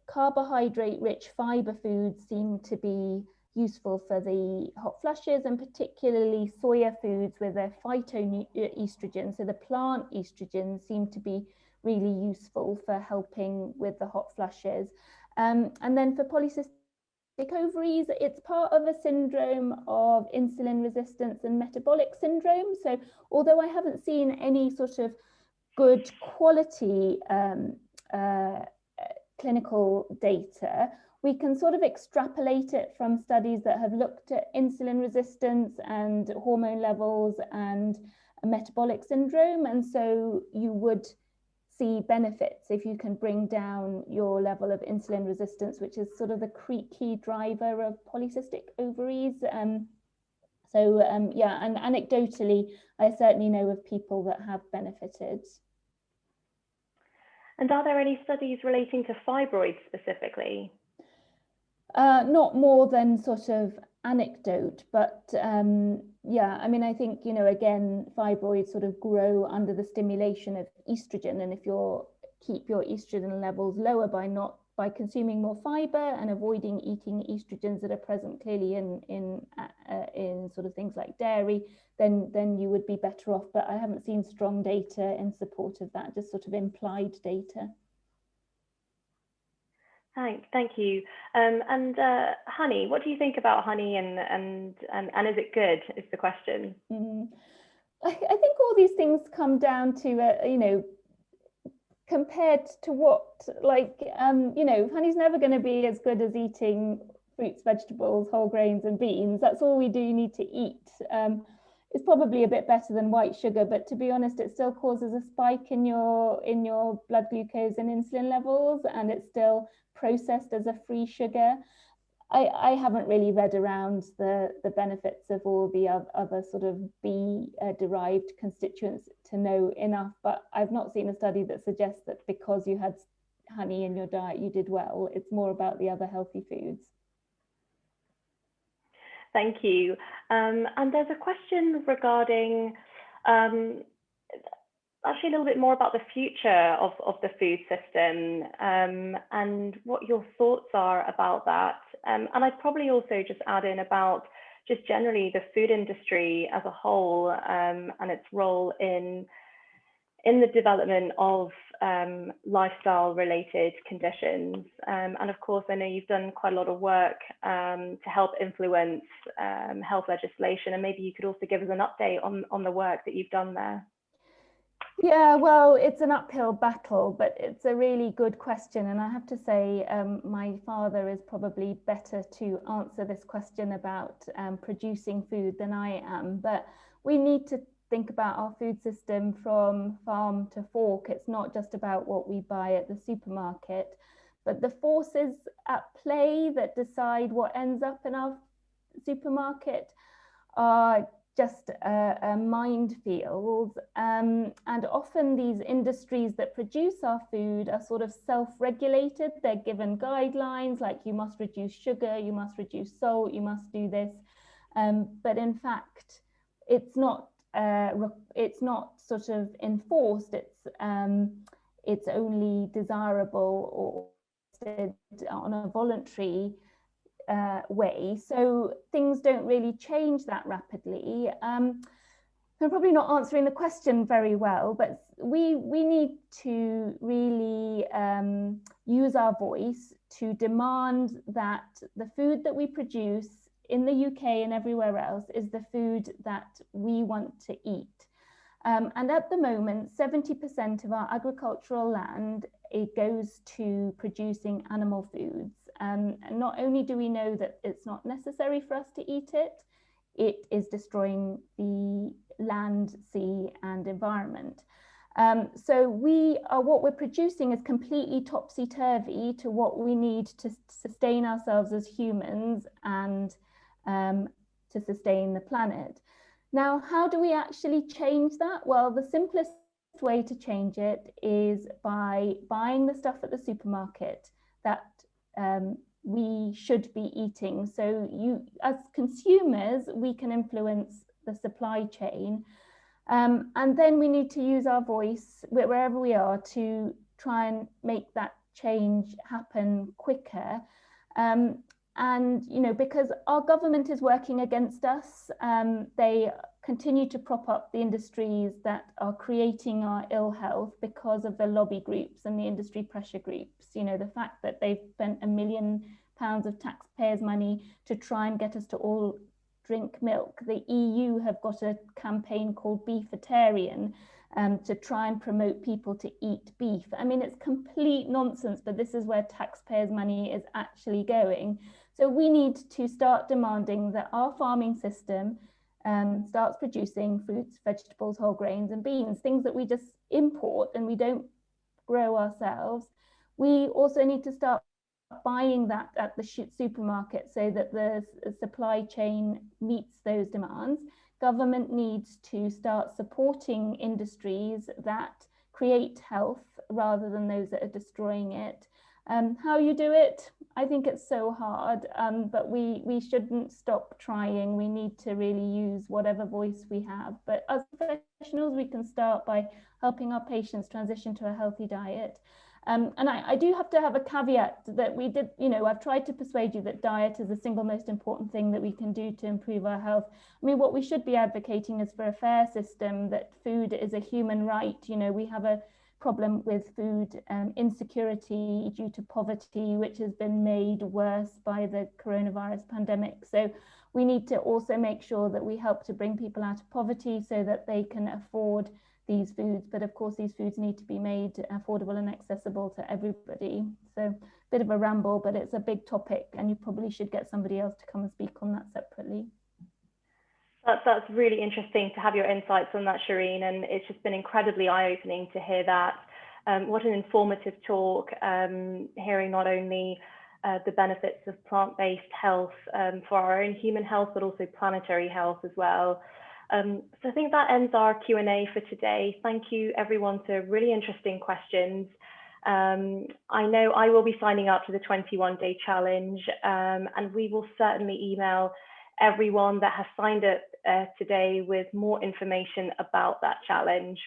carbohydrate-rich fiber foods seem to be useful for the hot flushes, and particularly soya foods with their phytoestrogen. So the plant estrogens seem to be really useful for helping with the hot flushes. And then for polycystic ovaries, it's part of a syndrome of insulin resistance and metabolic syndrome. So although I haven't seen any sort of good quality clinical data, we can sort of extrapolate it from studies that have looked at insulin resistance and hormone levels and metabolic syndrome. And so you would see benefits if you can bring down your level of insulin resistance, which is sort of the key driver of polycystic ovaries. Yeah, and anecdotally, I certainly know of people that have benefited. And are there any studies relating to fibroids specifically? Not more than sort of anecdote, but yeah, I mean, I think, again, fibroids sort of grow under the stimulation of estrogen, and if you keep your estrogen levels lower by consuming more fiber and avoiding eating estrogens that are present clearly in sort of things like dairy, then you would be better off. But I haven't seen strong data in support of that, just sort of implied data. Thank you. And honey, what do you think about honey, and is it good, is the question? I think all these things come down to, compared to what, honey's never going to be as good as eating fruits, vegetables, whole grains and beans. That's all we do need to eat. It's probably a bit better than white sugar, but to be honest, it still causes a spike in your blood glucose and insulin levels, and it's still processed as a free sugar. I haven't really read around the benefits of all the other sort of bee-derived constituents to know enough, but I've not seen a study that suggests that because you had honey in your diet, you did well. It's more about the other healthy foods. Thank you. And there's a question regarding actually a little bit more about the future of the food system and what your thoughts are about that. And I'd probably also just add in about just generally the food industry as a whole and its role in the development of lifestyle related conditions. And of course, I know you've done quite a lot of work to help influence health legislation, and maybe you could also give us an update on the work that you've done there. Yeah, well, it's an uphill battle, but it's a really good question. And I have to say, my father is probably better to answer this question about producing food than I am. But we need to think about our food system from farm to fork. It's not just about what we buy at the supermarket, but the forces at play that decide what ends up in our supermarket are just a minefield, and often these industries that produce our food are sort of self-regulated. They're given guidelines like you must reduce sugar, you must reduce salt, you must do this, but in fact it's not sort of enforced. It's only desirable or on a voluntary way, so things don't really change that rapidly. I'm probably not answering the question very well, but we need to really use our voice to demand that the food that we produce in the UK and everywhere else is the food that we want to eat. And at the moment, 70% of our agricultural land, it goes to producing animal foods. And not only do we know that it's not necessary for us to eat it, it is destroying the land, sea, and environment. So what we're producing is completely topsy-turvy to what we need to sustain ourselves as humans and to sustain the planet. Now, how do we actually change that? Well, the simplest way to change it is by buying the stuff at the supermarket that we should be eating. So as consumers, we can influence the supply chain. And then we need to use our voice wherever we are to try and make that change happen quicker. And, you know, because our government is working against us, they continue to prop up the industries that are creating our ill health because of the lobby groups and the industry pressure groups. You know, the fact that they've spent £1 million of taxpayers' money to try and get us to all drink milk. The EU have got a campaign called Beefitarian to try and promote people to eat beef. I mean, it's complete nonsense, but this is where taxpayers' money is actually going. So we need to start demanding that our farming system starts producing fruits, vegetables, whole grains and beans, things that we just import and we don't grow ourselves. We also need to start buying that at the supermarket so that the supply chain meets those demands. Government needs to start supporting industries that create health rather than those that are destroying it. How you do it, I think it's so hard, but we shouldn't stop trying. We need to really use whatever voice we have. But as professionals, we can start by helping our patients transition to a healthy diet. And I do have to have a caveat that we did, you know, I've tried to persuade you that diet is the single most important thing that we can do to improve our health. I mean, what we should be advocating is for a fair system, that food is a human right. You know, we have a problem with food insecurity due to poverty, which has been made worse by the coronavirus pandemic. So we need to also make sure that we help to bring people out of poverty so that they can afford these foods. But of course, these foods need to be made affordable and accessible to everybody. So a bit of a ramble, but it's a big topic and you probably should get somebody else to come and speak on that separately. That's really interesting to have your insights on that, Shireen, and it's just been incredibly eye-opening to hear that. What an informative talk, hearing not only the benefits of plant-based health for our own human health, but also planetary health as well. So I think that ends our Q&A for today. Thank you everyone for really interesting questions. I know I will be signing up to the 21-day challenge, and we will certainly email everyone that has signed up today with more information about that challenge.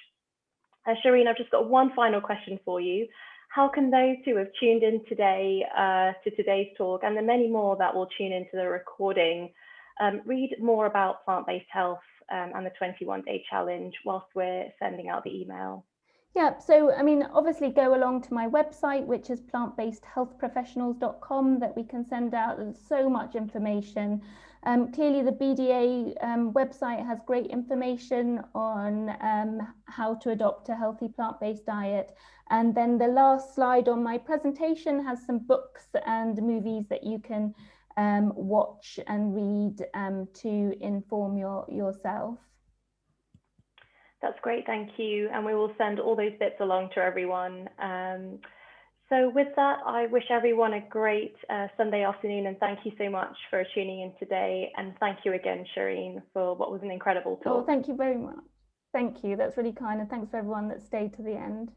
Shireen, I've just got one final question for you. How can those who have tuned in today to today's talk, and the many more that will tune into the recording, read more about plant-based health and the 21-day challenge whilst we're sending out the email? Yeah, so I mean, obviously go along to my website, which is plantbasedhealthprofessionals.com, that we can send out. There's so much information. Clearly the BDA website has great information on how to adopt a healthy plant-based diet. And then the last slide on my presentation has some books and movies that you can watch and read to inform yourself. That's great, thank you. And we will send all those bits along to everyone. So with that, I wish everyone a great Sunday afternoon, and thank you so much for tuning in today. And thank you again, Shireen, for what was an incredible talk. Oh, thank you very much. Thank you, that's really kind. And thanks for everyone that stayed to the end.